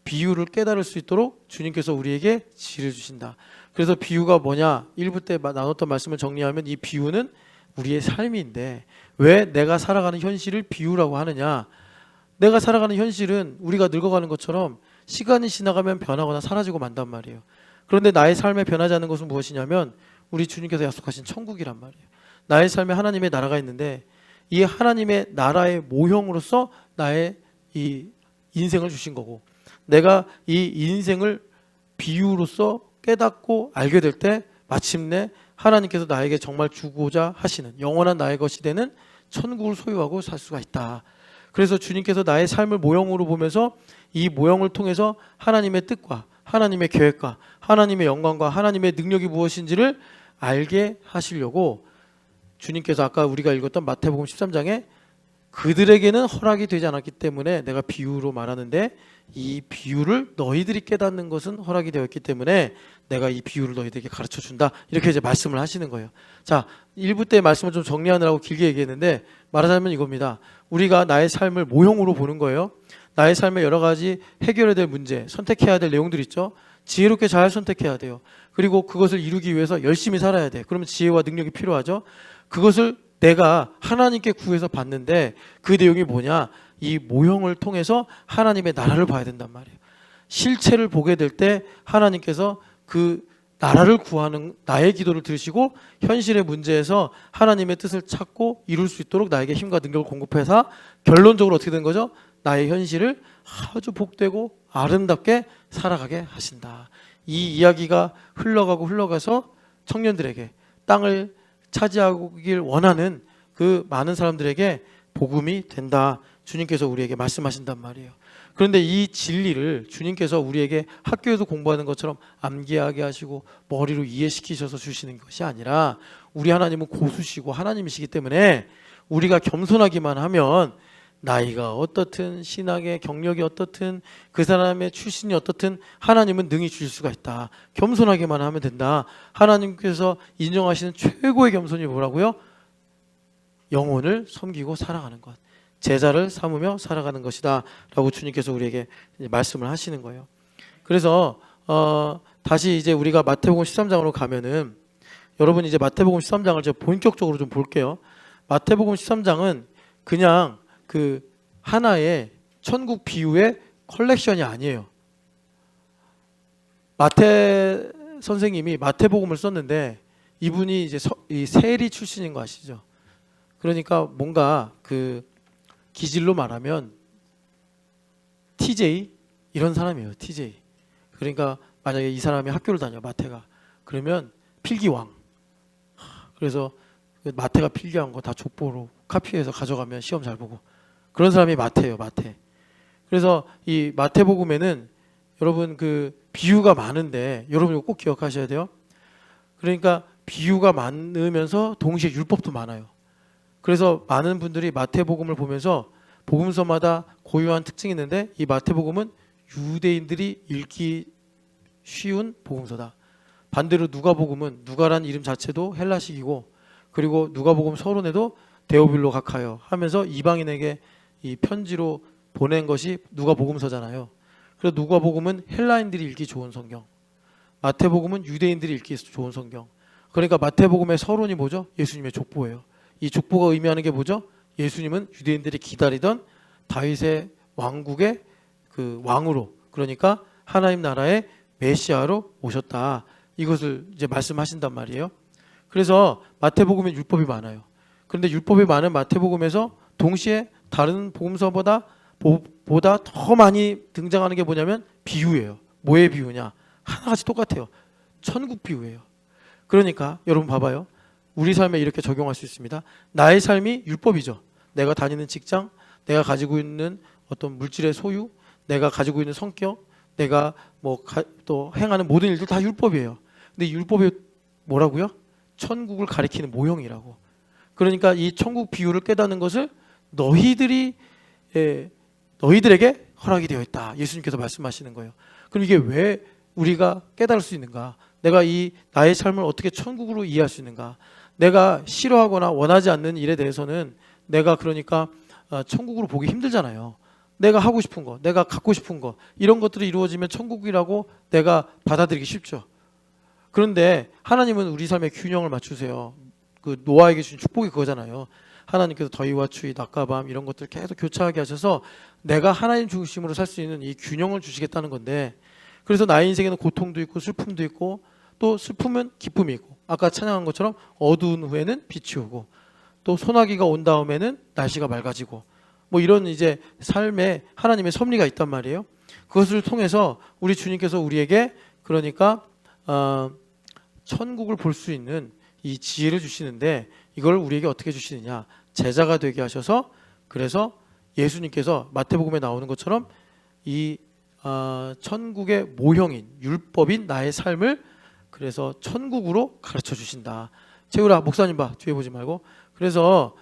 비유를 깨달을 수 있도록 주님께서 우리에게 지혜를 주신다. 그래서 비유가 뭐냐? 1부 때 나눴던 말씀을 정리하면 이 비유는 우리의 삶인데 왜 내가 살아가는 현실을 비유라고 하느냐? 내가 살아가는 현실은 우리가 늙어가는 것처럼 시간이 지나가면 변하거나 사라지고 만단 말이에요. 그런데 나의 삶에 변하지 않는 것은 무엇이냐면 우리 주님께서 약속하신 천국이란 말이에요. 나의 삶에 하나님의 나라가 있는데 이 하나님의 나라의 모형으로서 나의 이 인생을 주신 거고 내가 이 인생을 비유로서 깨닫고 알게 될 때 마침내 하나님께서 나에게 정말 주고자 하시는 영원한 나의 것이 되는 천국을 소유하고 살 수가 있다. 그래서 주님께서 나의 삶을 모형으로 보면서 이 모형을 통해서 하나님의 뜻과 하나님의 계획과 하나님의 영광과 하나님의 능력이 무엇인지를 알게 하시려고 주님께서 아까 우리가 읽었던 마태복음 13장에 그들에게는 허락이 되지 않았기 때문에 내가 비유로 말하는데 이 비유를 너희들이 깨닫는 것은 허락이 되었기 때문에 내가 이 비유를 너희들에게 가르쳐 준다. 이렇게 이제 말씀을 하시는 거예요. 자, 1부 때 말씀을 좀 정리하느라고 길게 얘기했는데 말하자면 이겁니다. 우리가 나의 삶을 모형으로 보는 거예요. 나의 삶에 여러 가지 해결해야 될 문제, 선택해야 될 내용들 있죠. 지혜롭게 잘 선택해야 돼요. 그리고 그것을 이루기 위해서 열심히 살아야 돼. 그러면 지혜와 능력이 필요하죠. 그것을 내가 하나님께 구해서 받는데 그 내용이 뭐냐? 이 모형을 통해서 하나님의 나라를 봐야 된단 말이에요. 실체를 보게 될 때 하나님께서 그 나라를 구하는 나의 기도를 들으시고 현실의 문제에서 하나님의 뜻을 찾고 이룰 수 있도록 나에게 힘과 능력을 공급해서 결론적으로 어떻게 된 거죠? 나의 현실을 아주 복되고 아름답게 살아가게 하신다. 이 이야기가 흘러가서 청년들에게 땅을 차지하길 원하는 그 많은 사람들에게 복음이 된다. 주님께서 우리에게 말씀하신단 말이에요. 그런데 이 진리를 주님께서 우리에게 학교에서 공부하는 것처럼 암기하게 하시고 머리로 이해시키셔서 주시는 것이 아니라 우리 하나님은 고수시고 하나님이시기 때문에 우리가 겸손하기만 하면 나이가 어떻든 신학의 경력이 어떻든 그 사람의 출신이 어떻든 하나님은 능히 주실 수가 있다. 겸손하게만 하면 된다. 하나님께서 인정하시는 최고의 겸손이 뭐라고요? 영혼을 섬기고 살아가는 것. 제자를 삼으며 살아가는 것이다 라고 주님께서 우리에게 말씀을 하시는 거예요. 그래서 다시 이제 우리가 마태복음 13장으로 가면은 여러분 이제 마태복음 13장을 이제 본격적으로 좀 볼게요. 마태복음 13장은 그냥 그 하나의 천국 비유의 컬렉션이 아니에요. 마태 선생님이 마태복음을 썼는데 이분이 이제 이 세리 출신인 거 아시죠? 그러니까 뭔가 그 기질로 말하면 TJ 이런 사람이에요. TJ. 그러니까 만약에 이 사람이 학교를 다녀 마태가 그러면 필기왕. 그래서 마태가 필기한 거 다 족보로 카피해서 가져가면 시험 잘 보고 그런 사람이 마태예요. 마태. 그래서 이 마태복음에는 여러분 그 비유가 많은데 여러분 이거 꼭 기억하셔야 돼요. 그러니까 비유가 많으면서 동시에 율법도 많아요. 그래서 많은 분들이 마태복음을 보면서 복음서마다 고유한 특징이 있는데 이 마태복음은 유대인들이 읽기 쉬운 복음서다. 반대로 누가복음은 누가란 이름 자체도 헬라식이고 그리고 누가복음 서론에도 데오빌로 각하여 하면서 이방인에게 이 편지로 보낸 것이 누가복음서잖아요. 그래서 누가복음은 헬라인들이 읽기 좋은 성경, 마태복음은 유대인들이 읽기 좋은 성경. 그러니까 마태복음의 서론이 뭐죠? 예수님의 족보예요. 이 족보가 의미하는 게 뭐죠? 예수님은 유대인들이 기다리던 다윗의 왕국의 그 왕으로 그러니까 하나님 나라의 메시아로 오셨다. 이것을 이제 말씀하신단 말이에요. 그래서 마태복음에 율법이 많아요. 그런데 율법이 많은 마태복음에서 동시에 다른 복음서보다 더 많이 등장하는 게 뭐냐면 비유예요. 뭐의 비유냐? 하나같이 똑같아요. 천국 비유예요. 그러니까 여러분 봐봐요. 우리 삶에 이렇게 적용할 수 있습니다. 나의 삶이 율법이죠. 내가 다니는 직장, 내가 가지고 있는 어떤 물질의 소유, 내가 가지고 있는 성격, 내가 또 행하는 모든 일들 다 율법이에요. 근데 율법이 뭐라고요? 천국을 가리키는 모형이라고. 그러니까 이 천국 비유를 깨닫는 것을 너희들에게 허락이 되어 있다. 예수님께서 말씀하시는 거예요. 그럼 이게 왜 우리가 깨달을 수 있는가? 내가 나의 삶을 어떻게 천국으로 이해할 수 있는가? 내가 싫어하거나 원하지 않는 일에 대해서는 내가 그러니까 천국으로 보기 힘들잖아요. 내가 하고 싶은 거, 내가 갖고 싶은 거, 이런 것들이 이루어지면 천국이라고 내가 받아들이기 쉽죠. 그런데 하나님은 우리 삶의 균형을 맞추세요. 그 노아에게 주신 축복이 그거잖아요. 하나님께서 더위와 추위, 낮과 밤 이런 것들 계속 교차하게 하셔서 내가 하나님 중심으로 살 수 있는 이 균형을 주시겠다는 건데, 그래서 나의 인생에는 고통도 있고 슬픔도 있고, 또 슬픔은 기쁨이 있고, 아까 찬양한 것처럼 어두운 후에는 빛이 오고, 또 소나기가 온 다음에는 날씨가 맑아지고, 이런 이제 삶에 하나님의 섭리가 있단 말이에요. 그것을 통해서 우리 주님께서 우리에게 그러니까 천국을 볼 수 있는 이 지혜를 주시는데, 이걸 우리에게 어떻게 주시느냐? 제자가 되게 하셔서, 그래서 예수님께서 마태복음에 나오는 것처럼 이 천국의 모형인 율법인 나의 삶을 그래서 천국으로 가르쳐 주신다. 재우라 목사님 봐, 뒤에 보지 말고. 그래서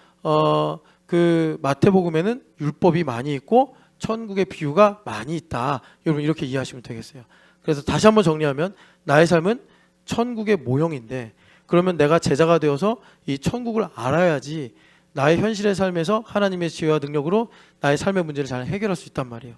그 마태복음에는 율법이 많이 있고 천국의 비유가 많이 있다. 여러분 이렇게 이해하시면 되겠어요. 그래서 다시 한번 정리하면 나의 삶은 천국의 모형인데, 그러면 내가 제자가 되어서 이 천국을 알아야지 나의 현실의 삶에서 하나님의 지혜와 능력으로 나의 삶의 문제를 잘 해결할 수 있단 말이에요.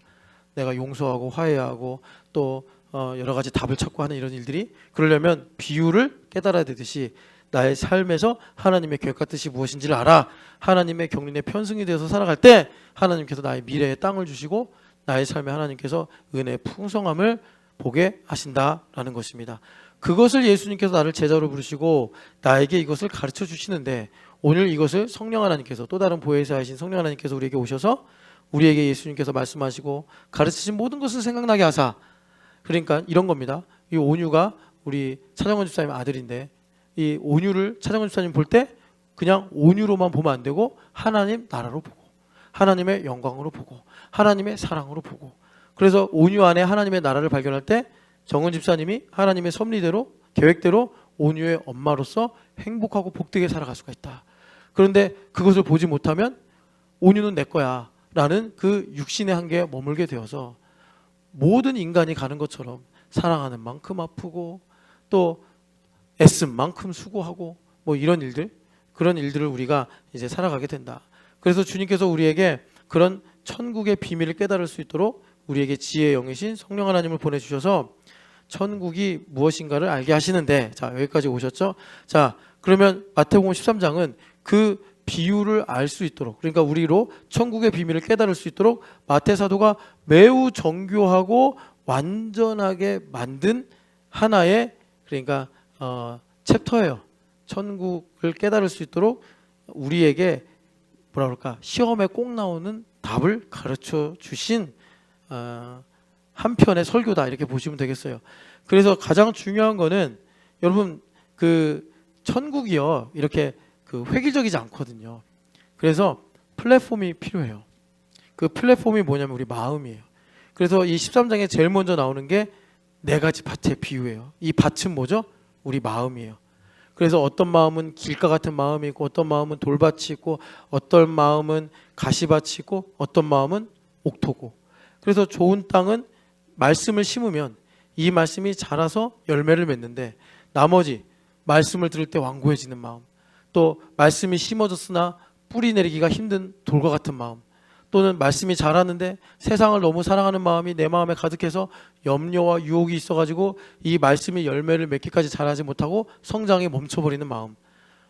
내가 용서하고 화해하고 또 여러 가지 답을 찾고 하는 이런 일들이, 그러려면 비유를 깨달아야 되듯이 나의 삶에서 하나님의 계획과 뜻이 무엇인지를 알아 하나님의 경륜의 편승이 되어서 살아갈 때 하나님께서 나의 미래의 땅을 주시고 나의 삶에 하나님께서 은혜의 풍성함을 보게 하신다라는 것입니다. 그것을 예수님께서 나를 제자로 부르시고 나에게 이것을 가르쳐 주시는데, 오늘 이것을 성령 하나님께서, 또 다른 보혜사이신 성령 하나님께서 우리에게 오셔서 우리에게 예수님께서 말씀하시고 가르치신 모든 것을 생각나게 하사, 그러니까 이런 겁니다. 이 온유가 우리 차정원 집사님 아들인데, 이 온유를 차정원 집사님 볼 때 그냥 온유로만 보면 안 되고 하나님 나라로 보고 하나님의 영광으로 보고 하나님의 사랑으로 보고, 그래서 온유 안에 하나님의 나라를 발견할 때 정은 집사님이 하나님의 섭리대로 계획대로 온유의 엄마로서 행복하고 복되게 살아갈 수가 있다. 그런데 그것을 보지 못하면 온유는 내 거야 라는 그 육신의 한계에 머물게 되어서 모든 인간이 가는 것처럼 사랑하는 만큼 아프고 또 애쓴 만큼 수고하고 이런 일들, 그런 일들을 우리가 이제 살아가게 된다. 그래서 주님께서 우리에게 그런 천국의 비밀을 깨달을 수 있도록 우리에게 지혜의 영이신 성령 하나님을 보내주셔서 천국이 무엇인가를 알게 하시는데, 자 여기까지 오셨죠? 자 그러면 마태복음 13장은 그 비유를 알 수 있도록, 그러니까 우리로 천국의 비밀을 깨달을 수 있도록 마태 사도가 매우 정교하고 완전하게 만든 하나의 그러니까 챕터예요. 천국을 깨달을 수 있도록 우리에게 뭐라 그럴까, 시험에 꼭 나오는 답을 가르쳐 주신 한 편의 설교다, 이렇게 보시면 되겠어요. 그래서 가장 중요한 거는 여러분 그 천국이요 이렇게 그 획일적이지 않거든요. 그래서 플랫폼이 필요해요. 그 플랫폼이 뭐냐면 우리 마음이에요. 그래서 이 13장에 제일 먼저 나오는 게 네 가지 밭의 비유예요. 이 밭은 뭐죠? 우리 마음이에요. 그래서 어떤 마음은 길가 같은 마음이 있고, 어떤 마음은 돌밭이 있고, 어떤 마음은 가시밭이 있고, 어떤 마음은 옥토고. 그래서 좋은 땅은 말씀을 심으면 이 말씀이 자라서 열매를 맺는데, 나머지 말씀을 들을 때 완고해지는 마음, 또 말씀이 심어졌으나 뿌리 내리기가 힘든 돌과 같은 마음, 또는 말씀이 자라는데 세상을 너무 사랑하는 마음이 내 마음에 가득해서 염려와 유혹이 있어가지고 이 말씀이 열매를 맺기까지 자라지 못하고 성장이 멈춰버리는 마음,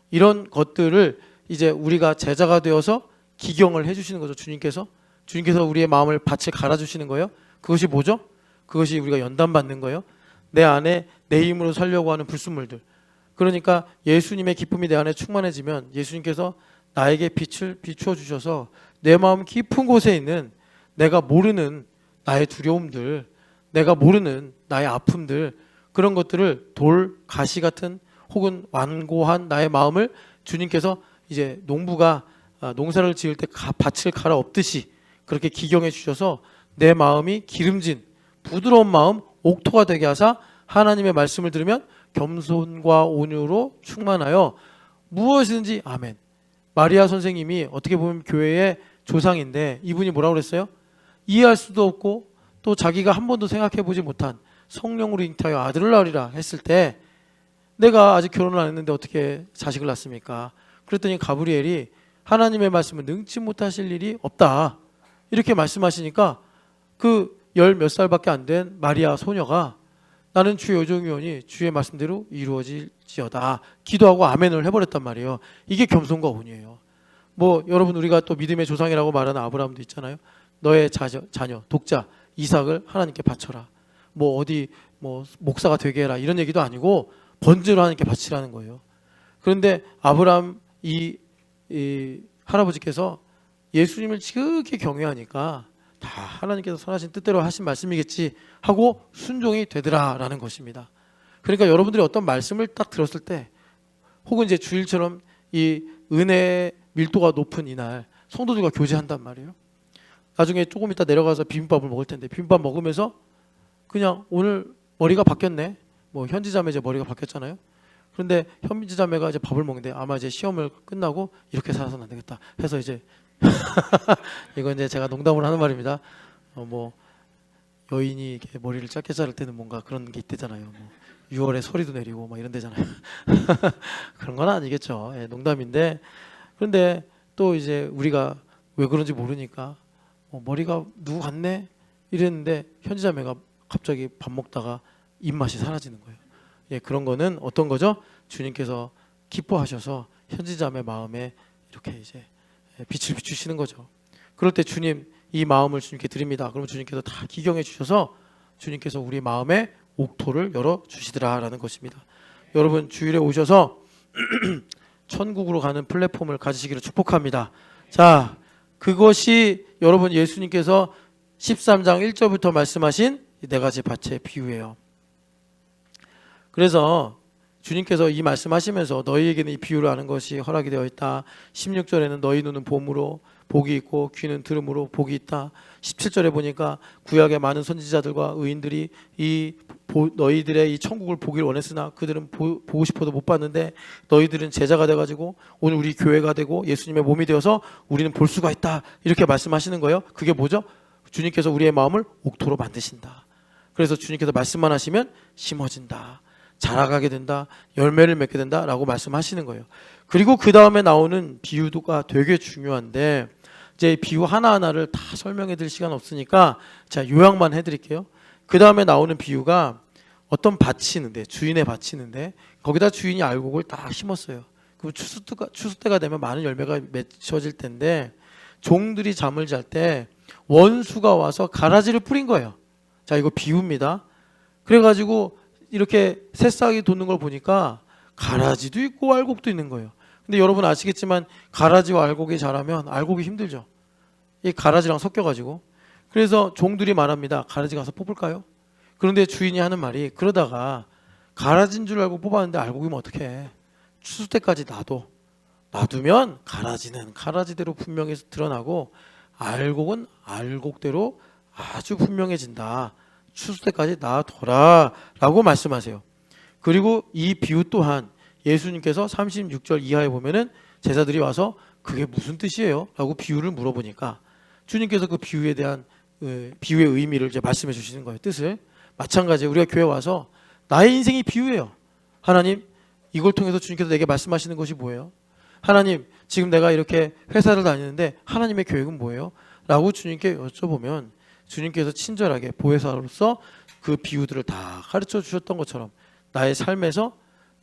이런 것들을 이제 우리가 제자가 되어서 기경을 해주시는 거죠. 주님께서 우리의 마음을 밭에 갈아주시는 거예요. 그것이 뭐죠? 그것이 우리가 연단받는 거예요. 내 안에 내 힘으로 살려고 하는 불순물들. 그러니까 예수님의 기쁨이 내 안에 충만해지면 예수님께서 나에게 빛을 비추어 주셔서 내 마음 깊은 곳에 있는 내가 모르는 나의 두려움들, 내가 모르는 나의 아픔들, 그런 것들을 돌, 가시 같은 혹은 완고한 나의 마음을 주님께서 이제 농부가 농사를 지을 때 밭을 갈아 엎듯이 그렇게 기경해 주셔서 내 마음이 기름진 부드러운 마음, 옥토가 되게 하사 하나님의 말씀을 들으면 겸손과 온유로 충만하여 무엇이든지 아멘. 마리아 선생님이 어떻게 보면 교회의 조상인데 이분이 뭐라고 그랬어요? 이해할 수도 없고 또 자기가 한 번도 생각해 보지 못한 성령으로 잉태하여 아들을 낳으리라 했을 때 내가 아직 결혼을 안 했는데 어떻게 자식을 낳습니까? 그랬더니 가브리엘이 하나님의 말씀을 능치 못하실 일이 없다 이렇게 말씀하시니까 그 10몇 살밖에 안 된 마리아 소녀가 나는 주의 요정이오니 주의 말씀대로 이루어질지어다 기도하고 아멘을 해버렸단 말이에요. 이게 겸손과 온유예요. 뭐 여러분 우리가 또 믿음의 조상이라고 말하는 아브라함도 있잖아요. 너의 자녀 독자 이삭을 하나님께 바쳐라. 뭐 어디 뭐 목사가 되게 해라 이런 얘기도 아니고 번제로 하나님께 바치라는 거예요. 그런데 아브라함 이 할아버지께서 예수님을 지극히 경외하니까 다 하나님께서 선하신 뜻대로 하신 말씀이겠지 하고 순종이 되더라라는 것입니다. 그러니까 여러분들이 어떤 말씀을 딱 들었을 때 혹은 이제 주일처럼 이 은혜의 밀도가 높은 이날 성도들과 교제한단 말이에요. 나중에 조금 이따 내려가서 비빔밥을 먹을 텐데 비빔밥 먹으면서 그냥 오늘 머리가 바뀌었네. 뭐 현지자매 이제 머리가 바뀌었잖아요. 그런데 현지자매가 이제 밥을 먹는데 아마 이제 시험을 끝나고 이렇게 살아서는 안 되겠다 해서 이제 이건 이제 제가 농담으로 하는 말입니다. 뭐 여인이 이렇게 머리를 짧게 자를 때는 뭔가 그런 게 있대잖아요. 뭐 6월에 소리도 내리고 막 이런 데잖아요. 그런 건 아니겠죠. 예, 농담인데 그런데 또 이제 우리가 왜 그런지 모르니까 머리가 누구 같네 이랬는데 현지자매가 갑자기 밥 먹다가 입맛이 사라지는 거예요. 예, 그런 거는 어떤 거죠? 주님께서 기뻐하셔서 현지자매 마음에 이렇게 이제 빛을 비추시는 거죠. 그럴 때 주님 이 마음을 주님께 드립니다. 그러면 주님께서 다 기경해 주셔서 주님께서 우리 마음에 옥토를 열어 주시더라라는 것입니다. 여러분 주일에 오셔서 천국으로 가는 플랫폼을 가지시기를 축복합니다. 자, 그것이 여러분 예수님께서 13장 1절부터 말씀하신 네 가지 밭의 비유예요. 그래서 주님께서 이 말씀하시면서 너희에게는 이 비유를 아는 것이 허락이 되어 있다. 16절에는 너희 눈은 봄으로 복이 있고 귀는 들음으로 복이 있다. 17절에 보니까 구약의 많은 선지자들과 의인들이 너희들의 이 천국을 보길 원했으나 그들은 보고 싶어도 못 봤는데 너희들은 제자가 돼가지고 오늘 우리 교회가 되고 예수님의 몸이 되어서 우리는 볼 수가 있다. 이렇게 말씀하시는 거예요. 그게 뭐죠? 주님께서 우리의 마음을 옥토로 만드신다. 그래서 주님께서 말씀만 하시면 심어진다. 자라가게 된다. 열매를 맺게 된다라고 말씀하시는 거예요. 그리고 그 다음에 나오는 비유가 되게 중요한데 이제 비유 하나하나를 다 설명해 드릴 시간 없으니까 제가 요약만 해드릴게요. 그 다음에 나오는 비유가 어떤 밭이 있는데 주인의 밭이 있는데 거기다 주인이 알곡을 딱 심었어요. 그럼 추수 때가 되면 많은 열매가 맺혀질 텐데 종들이 잠을 잘 때 원수가 와서 가라지를 뿌린 거예요. 자, 이거 비유입니다. 그래가지고 이렇게 새싹이 돋는 걸 보니까 가라지도 있고 알곡도 있는 거예요. 근데 여러분 아시겠지만 가라지와 알곡이 자라면 알곡이 힘들죠. 이 가라지랑 섞여가지고. 그래서 종들이 말합니다. 가라지 가서 뽑을까요? 그런데 주인이 하는 말이 그러다가 가라지인 줄 알고 뽑았는데 알곡이면 어떡해. 추수 때까지 놔두면 가라지는 가라지대로 분명히 드러나고 알곡은 알곡대로 아주 분명해진다. 추수 때까지 놔둬라 라고 말씀하세요. 그리고 이 비유 또한 예수님께서 36절 이하에 보면은 제자들이 와서 그게 무슨 뜻이에요? 라고 비유를 물어보니까 주님께서 그 비유에 대한 비유의 의미를 이제 말씀해 주시는 거예요. 뜻을. 마찬가지로 우리가 교회 와서 나의 인생이 비유예요. 하나님 이걸 통해서 주님께서 내게 말씀하시는 것이 뭐예요? 하나님 지금 내가 이렇게 회사를 다니는데 하나님의 계획은 뭐예요? 라고 주님께 여쭤보면 주님께서 친절하게 보혜사로서 그 비유들을 다 가르쳐 주셨던 것처럼 나의 삶에서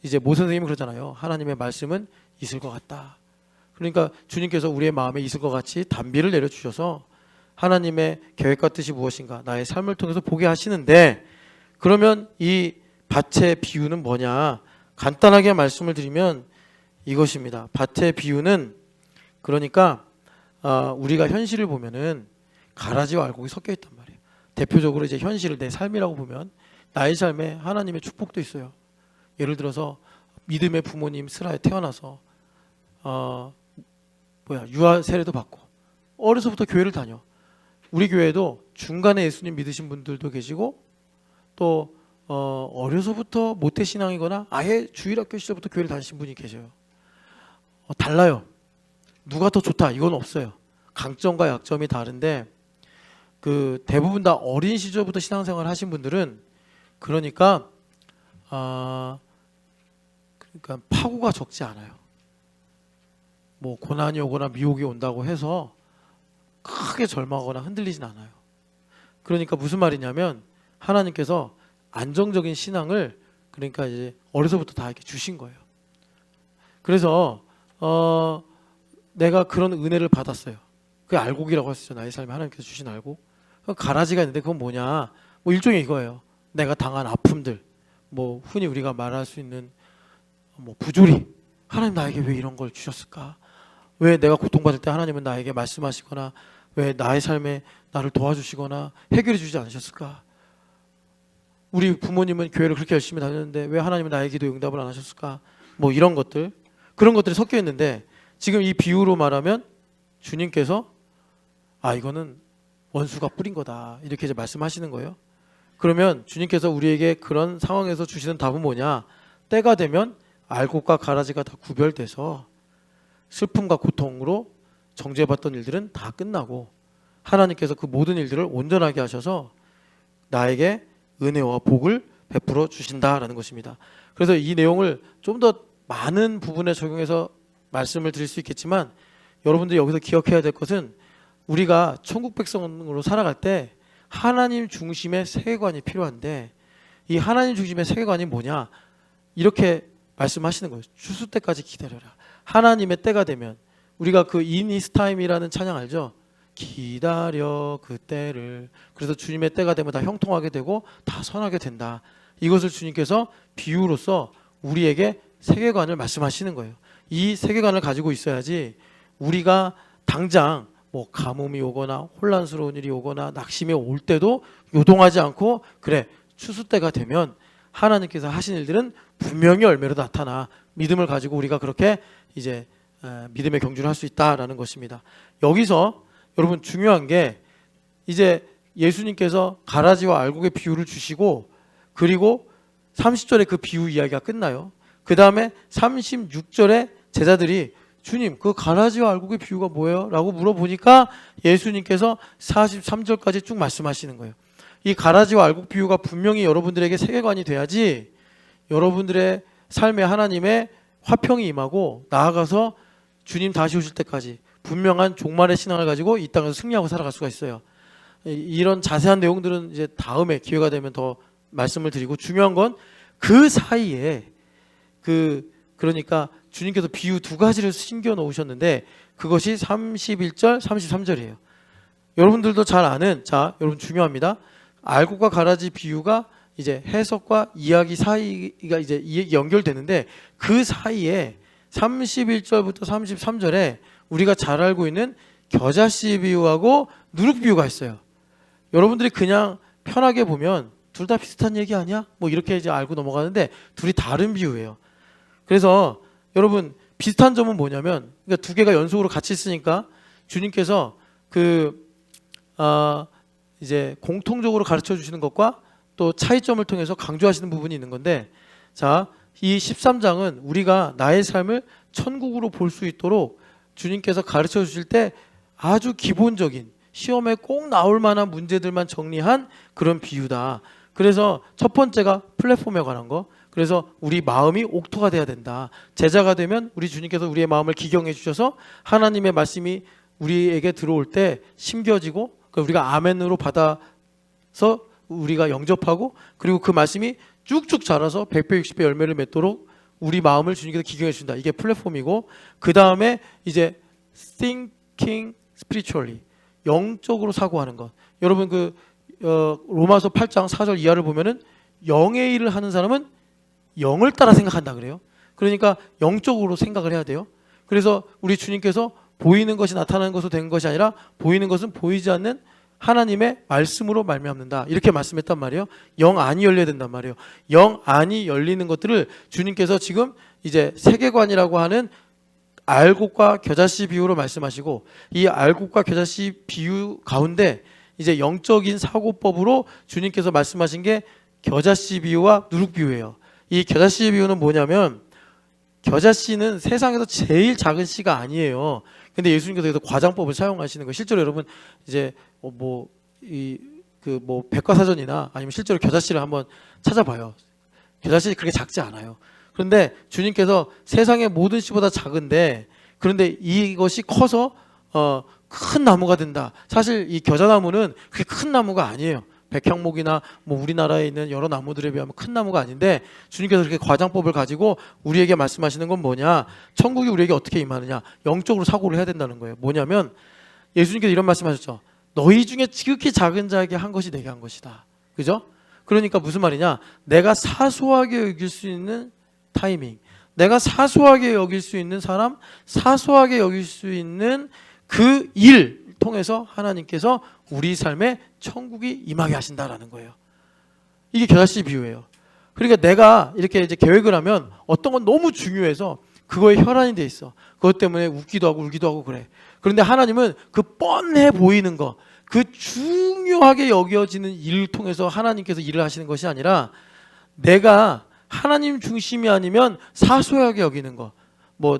이제 모 선생님이 그러잖아요. 하나님의 말씀은 있을 것 같다. 그러니까 주님께서 우리의 마음에 있을 것 같이 단비를 내려주셔서 하나님의 계획과 뜻이 무엇인가 나의 삶을 통해서 보게 하시는데, 그러면 이 밭의 비유는 뭐냐? 간단하게 말씀을 드리면 이것입니다. 밭의 비유는 그러니까 우리가 현실을 보면은 가라지와 알곡이 섞여 있단 말이에요. 대표적으로 이제 현실을 내 삶이라고 보면 나의 삶에 하나님의 축복도 있어요. 예를 들어서 믿음의 부모님 슬하에 태어나서 유아 세례도 받고 어려서부터 교회를 다녀. 우리 교회도 중간에 예수님 믿으신 분들도 계시고 또 어려서부터 모태신앙이거나 아예 주일학교 시절부터 교회를 다니신 분이 계셔요. 달라요. 누가 더 좋다 이건 없어요. 강점과 약점이 다른데 그 대부분 다 어린 시절부터 신앙생활 하신 분들은 그러니까 파고가 적지 않아요. 뭐 고난이 오거나 미혹이 온다고 해서 크게 절망하거나 흔들리진 않아요. 그러니까 무슨 말이냐면 하나님께서 안정적인 신앙을 그러니까 이제 어려서부터 다 이렇게 주신 거예요. 그래서 내가 그런 은혜를 받았어요. 그게 알곡이라고 했었죠. 나의 삶에 하나님께서 주신 알곡. 가라지가 있는데 그건 뭐냐? 뭐 일종의 이거예요. 내가 당한 아픔들, 뭐 흔히 우리가 말할 수 있는 뭐 부조리. 하나님 나에게 왜 이런 걸 주셨을까? 왜 내가 고통받을 때 하나님은 나에게 말씀하시거나 왜 나의 삶에 나를 도와주시거나 해결해 주지 않으셨을까? 우리 부모님은 교회를 그렇게 열심히 다녔는데 왜 하나님은 나의 기도 응답을 안 하셨을까? 뭐 이런 것들, 그런 것들이 섞여 있는데 지금 이 비유로 말하면 주님께서 이거는 원수가 뿌린 거다 이렇게 이제 말씀하시는 거예요. 그러면 주님께서 우리에게 그런 상황에서 주시는 답은 뭐냐? 때가 되면 알곡과 가라지가 다 구별돼서 슬픔과 고통으로 정죄받던 일들은 다 끝나고 하나님께서 그 모든 일들을 온전하게 하셔서 나에게 은혜와 복을 베풀어 주신다라는 것입니다. 그래서 이 내용을 좀 더 많은 부분에 적용해서 말씀을 드릴 수 있겠지만 여러분들이 여기서 기억해야 될 것은 우리가 천국 백성으로 살아갈 때 하나님 중심의 세계관이 필요한데 이 하나님 중심의 세계관이 뭐냐? 이렇게 말씀하시는 거예요. 추수 때까지 기다려라. 하나님의 때가 되면 우리가 그 In His Time이라는 찬양 알죠? 기다려 그 때를. 그래서 주님의 때가 되면 다 형통하게 되고 다 선하게 된다. 이것을 주님께서 비유로서 우리에게 세계관을 말씀하시는 거예요. 이 세계관을 가지고 있어야지 우리가 당장 뭐 가뭄이 오거나 혼란스러운 일이 오거나 낙심이 올 때도 요동하지 않고 그래 추수 때가 되면 하나님께서 하신 일들은 분명히 열매로 나타나 믿음을 가지고 우리가 그렇게 이제 믿음의 경주를 할 수 있다라는 것입니다. 여기서 여러분 중요한 게 이제 예수님께서 가라지와 알곡의 비유를 주시고 그리고 30절에 그 비유 이야기가 끝나요. 그 다음에 36절에 제자들이 주님 그 가라지와 알곡의 비유가 뭐예요? 라고 물어보니까 예수님께서 43절까지 쭉 말씀하시는 거예요. 이 가라지와 알곡 비유가 분명히 여러분들에게 세계관이 돼야지 여러분들의 삶에 하나님의 화평이 임하고 나아가서 주님 다시 오실 때까지 분명한 종말의 신앙을 가지고 이 땅에서 승리하고 살아갈 수가 있어요. 이런 자세한 내용들은 이제 다음에 기회가 되면 더 말씀을 드리고 중요한 건 그 사이에 그러니까 주님께서 비유 두 가지를 숨겨 놓으셨는데 그것이 31절, 33절이에요. 여러분들도 잘 아는 여러분 중요합니다. 알곡과 가라지 비유가 이제 해석과 이야기 사이가 이제 연결되는데 그 사이에 31절부터 33절에 우리가 잘 알고 있는 겨자씨 비유하고 누룩 비유가 있어요. 여러분들이 그냥 편하게 보면 둘 다 비슷한 얘기 아니야? 뭐 이렇게 이제 알고 넘어가는데 둘이 다른 비유예요. 그래서 여러분 비슷한 점은 뭐냐면 그러니까 두 개가 연속으로 같이 있으니까 주님께서 이제 공통적으로 가르쳐 주시는 것과 또 차이점을 통해서 강조하시는 부분이 있는 건데 이 13장은 우리가 나의 삶을 천국으로 볼 수 있도록 주님께서 가르쳐 주실 때 아주 기본적인 시험에 꼭 나올 만한 문제들만 정리한 그런 비유다. 그래서 첫 번째가 플랫폼에 관한 거. 그래서 우리 마음이 옥토가 돼야 된다. 제자가 되면 우리 주님께서 우리의 마음을 기경해 주셔서 하나님의 말씀이 우리에게 들어올 때 심겨지고 우리가 아멘으로 받아서 우리가 영접하고 그리고 그 말씀이 쭉쭉 자라서 100배 60배 열매를 맺도록 우리 마음을 주님께서 기경해 주신다. 이게 플랫폼이고 그 다음에 이제 thinking spiritually 영적으로 사고하는 것. 여러분 로마서 8장 4절 이하를 보면은 영의 일을 하는 사람은 영을 따라 생각한다 그래요. 그러니까 영적으로 생각을 해야 돼요. 그래서 우리 주님께서 보이는 것이 나타나는 것으로 된 것이 아니라 보이는 것은 보이지 않는 하나님의 말씀으로 말미암는다. 이렇게 말씀했단 말이에요. 영 안이 열려야 된단 말이에요. 영 안이 열리는 것들을 주님께서 지금 이제 세계관이라고 하는 알곡과 겨자씨 비유로 말씀하시고, 이 알곡과 겨자씨 비유 가운데 이제 영적인 사고법으로 주님께서 말씀하신 게 겨자씨 비유와 누룩 비유예요. 이 겨자씨 비유는 뭐냐면, 겨자씨는 세상에서 제일 작은 씨가 아니에요. 근데 예수님께서 여기서 과장법을 사용하시는 거예요. 실제로 여러분 이제 백과사전이나 아니면 실제로 겨자씨를 한번 찾아봐요. 겨자씨 그렇게 작지 않아요. 그런데 주님께서 세상의 모든 씨보다 작은데, 그런데 이것이 커서 큰 나무가 된다. 사실 이 겨자나무는 그렇게 큰 나무가 아니에요. 백향목이나 우리나라에 있는 여러 나무들에 비하면 큰 나무가 아닌데, 주님께서 그렇게 과장법을 가지고 우리에게 말씀하시는 건 뭐냐? 천국이 우리에게 어떻게 임하느냐? 영적으로 사고를 해야 된다는 거예요. 뭐냐면 예수님께서 이런 말씀하셨죠. 너희 중에 지극히 작은 자에게 한 것이 내게 한 것이다. 그죠? 그러니까 무슨 말이냐? 내가 사소하게 여길 수 있는 타이밍, 내가 사소하게 여길 수 있는 사람, 사소하게 여길 수 있는 그 일 통해서 하나님께서 우리 삶에 천국이 임하게 하신다라는 거예요. 이게 겨자씨 비유예요. 그러니까 내가 이렇게 이제 계획을 하면 어떤 건 너무 중요해서 그거에 혈안이 돼 있어. 그것 때문에 웃기도 하고 울기도 하고 그래. 그런데 하나님은 그 뻔해 보이는 거, 그 중요하게 여겨지는 일을 통해서 하나님께서 일을 하시는 것이 아니라, 내가 하나님 중심이 아니면 사소하게 여기는 것,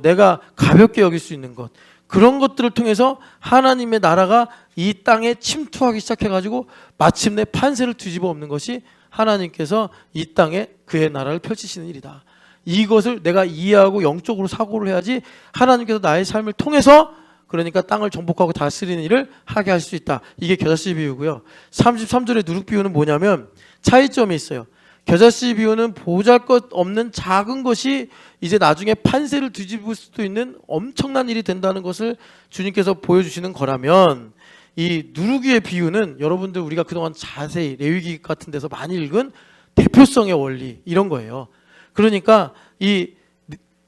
내가 가볍게 여길 수 있는 것, 그런 것들을 통해서 하나님의 나라가 이 땅에 침투하기 시작해가지고 마침내 판세를 뒤집어 엎는 것이 하나님께서 이 땅에 그의 나라를 펼치시는 일이다. 이것을 내가 이해하고 영적으로 사고를 해야지 하나님께서 나의 삶을 통해서, 그러니까 땅을 정복하고 다스리는 일을 하게 할 수 있다. 이게 겨자씨 비유고요. 33절의 누룩 비유는 뭐냐면 차이점이 있어요. 겨자씨 비유는 보잘것없는 작은 것이 이제 나중에 판세를 뒤집을 수도 있는 엄청난 일이 된다는 것을 주님께서 보여주시는 거라면, 이 누룩의 비유는 여러분들 우리가 그동안 자세히 레위기 같은 데서 많이 읽은 대표성의 원리, 이런 거예요. 그러니까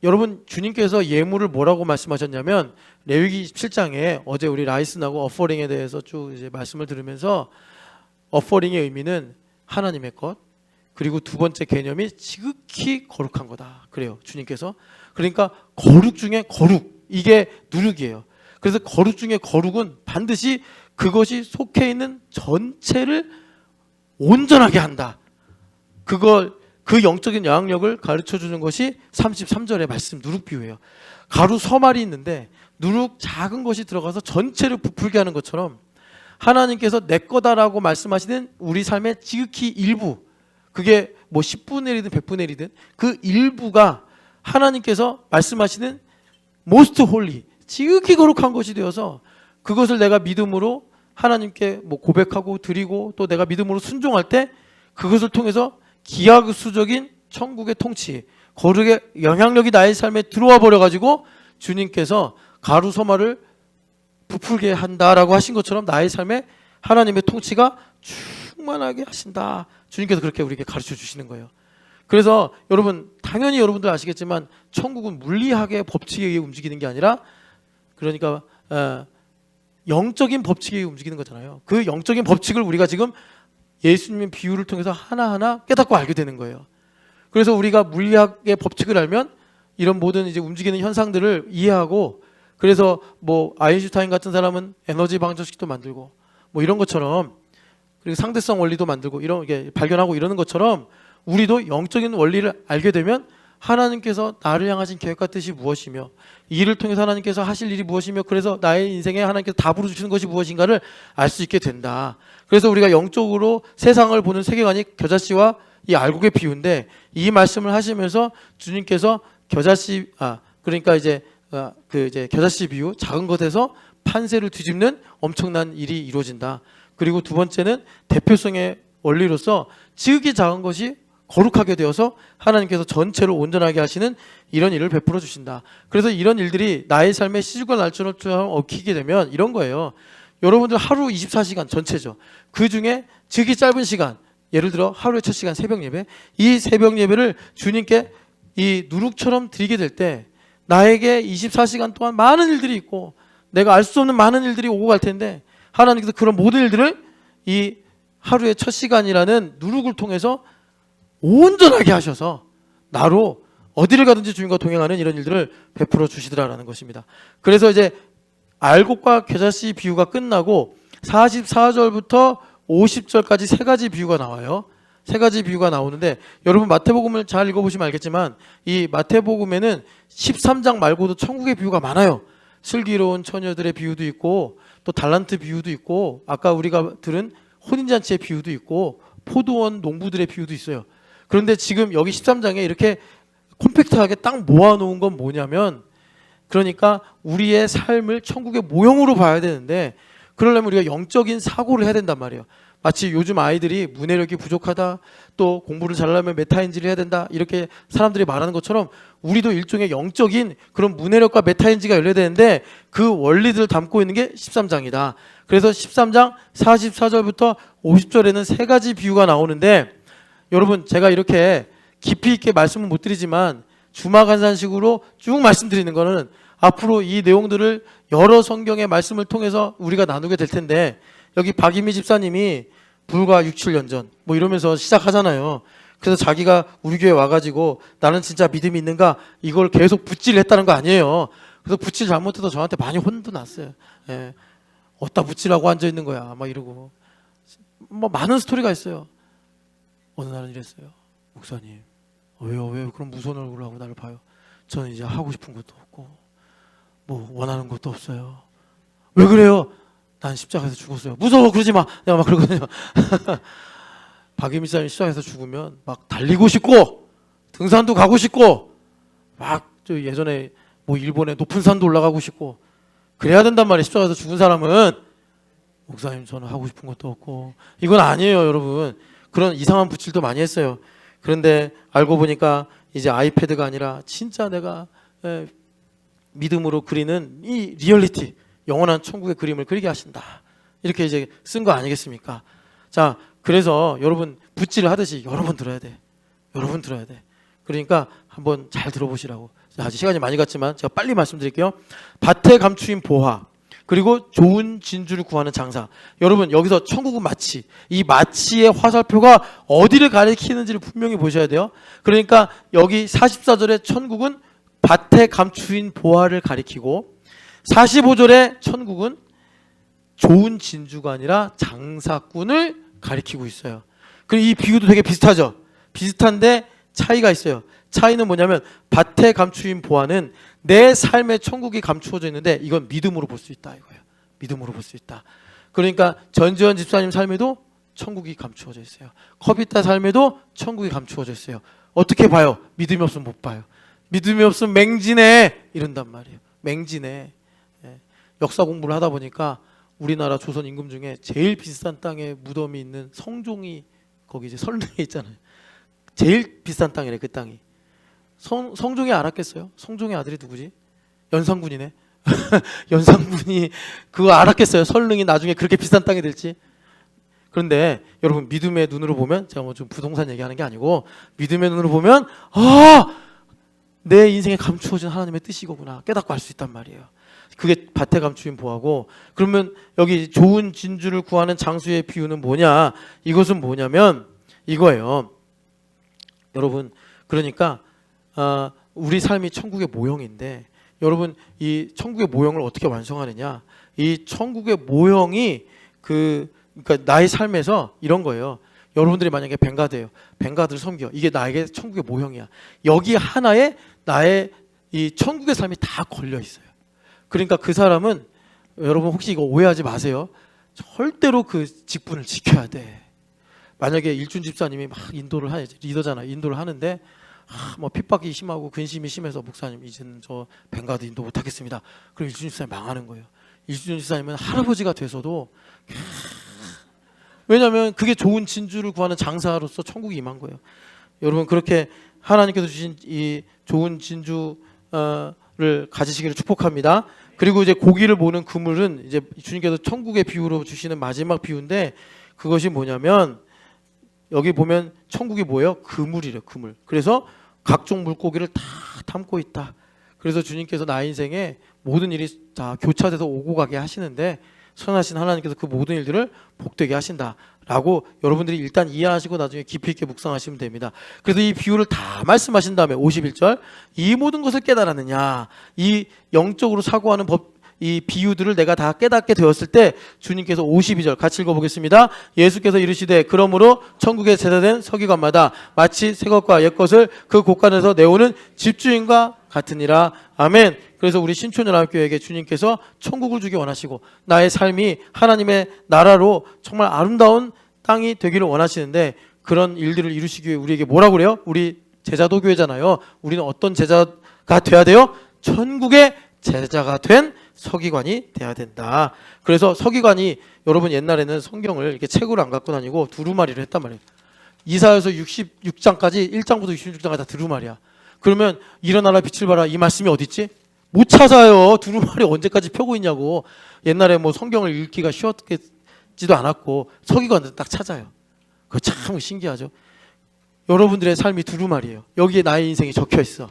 여러분 주님께서 예물을 뭐라고 말씀하셨냐면, 레위기 17장에 어제 우리 라이슨하고 어퍼링에 대해서 쭉 이제 말씀을 들으면서, 어퍼링의 의미는 하나님의 것, 그리고 두 번째 개념이 지극히 거룩한 거다. 그래요, 주님께서. 그러니까 거룩 중에 거룩, 이게 누룩이에요. 그래서 거룩 중에 거룩은 반드시 그것이 속해 있는 전체를 온전하게 한다. 그 영적인 영향력을 가르쳐 주는 것이 33절의 말씀 누룩 비유예요. 가루 서말이 있는데 누룩 작은 것이 들어가서 전체를 부풀게 하는 것처럼, 하나님께서 내 거다라고 말씀하시는 우리 삶의 지극히 일부, 그게 10분의 1이든 100분의 1이든 그 일부가 하나님께서 말씀하시는 most holy, 지극히 거룩한 것이 되어서, 그것을 내가 믿음으로 하나님께 고백하고 드리고, 또 내가 믿음으로 순종할 때 그것을 통해서 기하급수적인 천국의 통치, 거룩의 영향력이 나의 삶에 들어와 버려가지고 주님께서 가루 서말을 부풀게 한다라고 하신 것처럼 나의 삶에 하나님의 통치가 충만하게 하신다. 주님께서 그렇게 우리에게 가르쳐 주시는 거예요. 그래서 여러분, 당연히 여러분들 아시겠지만 천국은 물리학의 법칙에 의해 움직이는 게 아니라, 그러니까 영적인 법칙에 의해 움직이는 거잖아요. 그 영적인 법칙을 우리가 지금 예수님의 비유를 통해서 하나하나 깨닫고 알게 되는 거예요. 그래서 우리가 물리학의 법칙을 알면 이런 모든 이제 움직이는 현상들을 이해하고, 그래서 아인슈타인 같은 사람은 에너지 방정식도 만들고 이런 것처럼, 그리고 상대성 원리도 만들고 이런 게 발견하고 이러는 것처럼, 우리도 영적인 원리를 알게 되면 하나님께서 나를 향하신 계획과 뜻이 무엇이며, 이 일을 통해서 하나님께서 하실 일이 무엇이며, 그래서 나의 인생에 하나님께서 답으로 주시는 것이 무엇인가를 알 수 있게 된다. 그래서 우리가 영적으로 세상을 보는 세계관이 겨자씨와 이 알곡의 비유인데, 이 말씀을 하시면서 주님께서 그러니까 이제 겨자씨 비유, 작은 것에서 판세를 뒤집는 엄청난 일이 이루어진다. 그리고 두 번째는 대표성의 원리로서 지극히 작은 것이 거룩하게 되어서 하나님께서 전체를 온전하게 하시는 이런 일을 베풀어 주신다. 그래서 이런 일들이 나의 삶의 시주가 날처럼 얽히게 되면 이런 거예요. 여러분들 하루 24시간 전체죠. 그 중에 지극히 짧은 시간, 예를 들어 하루의 첫 시간 새벽 예배, 이 새벽 예배를 주님께 이 누룩처럼 드리게 될 때 나에게 24시간 동안 많은 일들이 있고 내가 알 수 없는 많은 일들이 오고 갈 텐데 하나님께서 그런 모든 일들을 이 하루의 첫 시간이라는 누룩을 통해서 온전하게 하셔서 나로 어디를 가든지 주님과 동행하는 이런 일들을 베풀어 주시더라라는 것입니다. 그래서 이제 알곡과 겨자씨 비유가 끝나고 44절부터 50절까지 세 가지 비유가 나와요. 세 가지 비유가 나오는데 여러분 마태복음을 잘 읽어보시면 알겠지만 이 마태복음에는 13장 말고도 천국의 비유가 많아요. 슬기로운 처녀들의 비유도 있고 또 달란트 비유도 있고 아까 우리가 들은 혼인잔치의 비유도 있고 포도원 농부들의 비유도 있어요. 그런데 지금 여기 13장에 이렇게 콤팩트하게 딱 모아놓은 건 뭐냐면 그러니까 우리의 삶을 천국의 모형으로 봐야 되는데 그러려면 우리가 영적인 사고를 해야 된단 말이에요. 마치 요즘 아이들이 문해력이 부족하다 또 공부를 잘하려면 메타인지를 해야 된다 이렇게 사람들이 말하는 것처럼 우리도 일종의 영적인 그런 문해력과 메타인지가 열려야 되는데 그 원리들을 담고 있는 게 13장이다. 그래서 13장 44절부터 50절에는 세 가지 비유가 나오는데 여러분 제가 이렇게 깊이 있게 말씀은 못 드리지만 주마간산식으로 쭉 말씀드리는 거는 앞으로 이 내용들을 여러 성경의 말씀을 통해서 우리가 나누게 될 텐데 여기 박이미 집사님이 불과 6, 7년 전 뭐 이러면서 시작하잖아요. 그래서 자기가 우리 교회 와가지고 나는 진짜 믿음이 있는가 이걸 계속 붙질을 했다는 거 아니에요. 그래서 붙질 잘못해서 저한테 많이 혼도 났어요. 예. 어디다 붙이라고 앉아있는 거야 막 이러고 뭐 많은 스토리가 있어요. 어느 날은 이랬어요. 목사님 왜요? 왜 그런 무서운 얼굴을 하고 나를 봐요? 저는 이제 하고 싶은 것도 없고 뭐 원하는 것도 없어요. 왜 그래요? 난 십자가에서 죽었어요. 무서워 그러지 마. 내가 막 그러거든요. 박예미 사람이 십자가에서 죽으면 막 달리고 싶고 등산도 가고 싶고 막 저 예전에 뭐 일본의 높은 산도 올라가고 싶고 그래야 된단 말이에요. 십자가에서 죽은 사람은. 목사님 저는 하고 싶은 것도 없고 이건 아니에요 여러분. 그런 이상한 부칠도 많이 했어요. 그런데 알고 보니까 이제 아이패드가 아니라 진짜 내가 믿음으로 그리는 이 리얼리티 영원한 천국의 그림을 그리게 하신다. 이렇게 이제 쓴 거 아니겠습니까? 자, 그래서 여러분 붓질을 하듯이 여러 번 들어야 돼. 여러 번 들어야 돼. 그러니까 한번 잘 들어보시라고. 아직 시간이 많이 갔지만 제가 빨리 말씀드릴게요. 밭에 감추인 보화 그리고 좋은 진주를 구하는 장사. 여러분 여기서 천국은 마치 이 마치의 화살표가 어디를 가리키는지를 분명히 보셔야 돼요. 그러니까 여기 44절의 천국은 밭에 감추인 보화를 가리키고 45절의 천국은 좋은 진주가 아니라 장사꾼을 가리키고 있어요. 그리고 이 비유도 되게 비슷하죠. 비슷한데 차이가 있어요. 차이는 뭐냐면 밭에 감추인 보화는 내 삶의 천국이 감추어져 있는데 이건 믿음으로 볼 수 있다 이거예요. 믿음으로 볼 수 있다. 그러니까 전지현 집사님 삶에도 천국이 감추어져 있어요. 커비타 삶에도 천국이 감추어져 있어요. 어떻게 봐요? 믿음이 없으면 못 봐요. 믿음이 없으면 맹진해 이런단 말이에요. 맹진해. 역사 공부를 하다 보니까 우리나라 조선 임금 중에 제일 비싼 땅에 무덤이 있는 성종이 거기 이제 설릉에 있잖아요. 제일 비싼 땅이래 그 땅이. 성종이 알았겠어요? 성종의 아들이 누구지? 연산군이네. 연산군이 그거 알았겠어요? 설릉이 나중에 그렇게 비싼 땅이 될지. 그런데 여러분 믿음의 눈으로 보면 제가 뭐 좀 부동산 얘기하는 게 아니고 믿음의 눈으로 보면 내 인생에 감추어진 하나님의 뜻이 이거구나 깨닫고 알 수 있단 말이에요. 그게 밭에 감추인 보화고 그러면 여기 좋은 진주를 구하는 장수의 비유는 뭐냐? 이것은 뭐냐면 이거예요. 여러분 그러니까 우리 삶이 천국의 모형인데 여러분 이 천국의 모형을 어떻게 완성하느냐? 이 천국의 모형이 그러니까 나의 삶에서 이런 거예요. 여러분들이 만약에 뱅가드예요. 뱅가드를 섬겨. 이게 나에게 천국의 모형이야. 여기 하나에 나의 이 천국의 삶이 다 걸려 있어요. 그러니까 그 사람은 여러분 혹시 이거 오해하지 마세요. 절대로 그 직분을 지켜야 돼. 만약에 일준 집사님이 막 인도를 리더잖아. 인도를 하는데 뭐 핍박이 심하고 근심이 심해서 목사님 이제는 저 벵가드 인도 못하겠습니다. 그럼 일준 집사님 망하는 거예요. 일준 집사님은 할아버지가 돼서도 왜냐하면 그게 좋은 진주를 구하는 장사로서 천국이 임한 거예요. 여러분 그렇게 하나님께서 주신 이 좋은 진주를 가지시기를 축복합니다. 그리고 이제 고기를 모는 그물은 이제 주님께서 천국의 비유로 주시는 마지막 비유인데 그것이 뭐냐면 여기 보면 천국이 뭐예요? 그물이래요. 그물. 그래서 각종 물고기를 다 담고 있다. 그래서 주님께서 나 인생에 모든 일이 다 교차돼서 오고 가게 하시는데 선하신 하나님께서 그 모든 일들을 복되게 하신다라고 여러분들이 일단 이해하시고 나중에 깊이 있게 묵상하시면 됩니다. 그래서 이 비유를 다 말씀하신 다음에 51절 이 모든 것을 깨달았느냐, 이 영적으로 사고하는 법, 이 비유들을 내가 다 깨닫게 되었을 때 주님께서 52절 같이 읽어보겠습니다. 예수께서 이르시되 그러므로 천국에 제사된 서기관마다 마치 새 것과 옛 것을 그 곳간에서 내오는 집주인과 같으니라. 아멘. 그래서 우리 신촌연합교회에게 주님께서 천국을 주기 원하시고 나의 삶이 하나님의 나라로 정말 아름다운 땅이 되기를 원하시는데 그런 일들을 이루시기 위해 우리에게 뭐라고 그래요? 우리 제자도 교회잖아요. 우리는 어떤 제자가 돼야 돼요? 천국의 제자가 된 서기관이 돼야 된다. 그래서 서기관이 여러분 옛날에는 성경을 이렇게 책으로 안 갖고 다니고 두루마리를 했단 말이에요. 이사야서 66장까지 1장부터 66장까지 다 두루마리야. 그러면 일어나라 빛을 발하 이 말씀이 어디 있지? 못 찾아요. 두루마리 언제까지 펴고 있냐고. 옛날에 뭐 성경을 읽기가 쉬웠지도 않았고 서기관들 딱 찾아요. 그거 참 신기하죠. 여러분들의 삶이 두루마리예요. 여기에 나의 인생이 적혀 있어.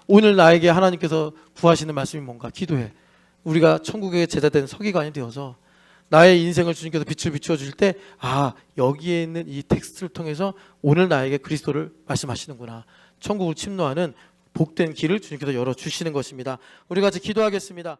오늘 나에게 하나님께서 구하시는 말씀이 뭔가? 기도해. 우리가 천국의 제자된 서기관이 되어서 나의 인생을 주님께서 빛을 비추어 주실 때 여기에 있는 이 텍스트를 통해서 오늘 나에게 그리스도를 말씀하시는구나. 천국을 침노하는 복된 길을 주님께서 열어주시는 것입니다. 우리 같이 기도하겠습니다.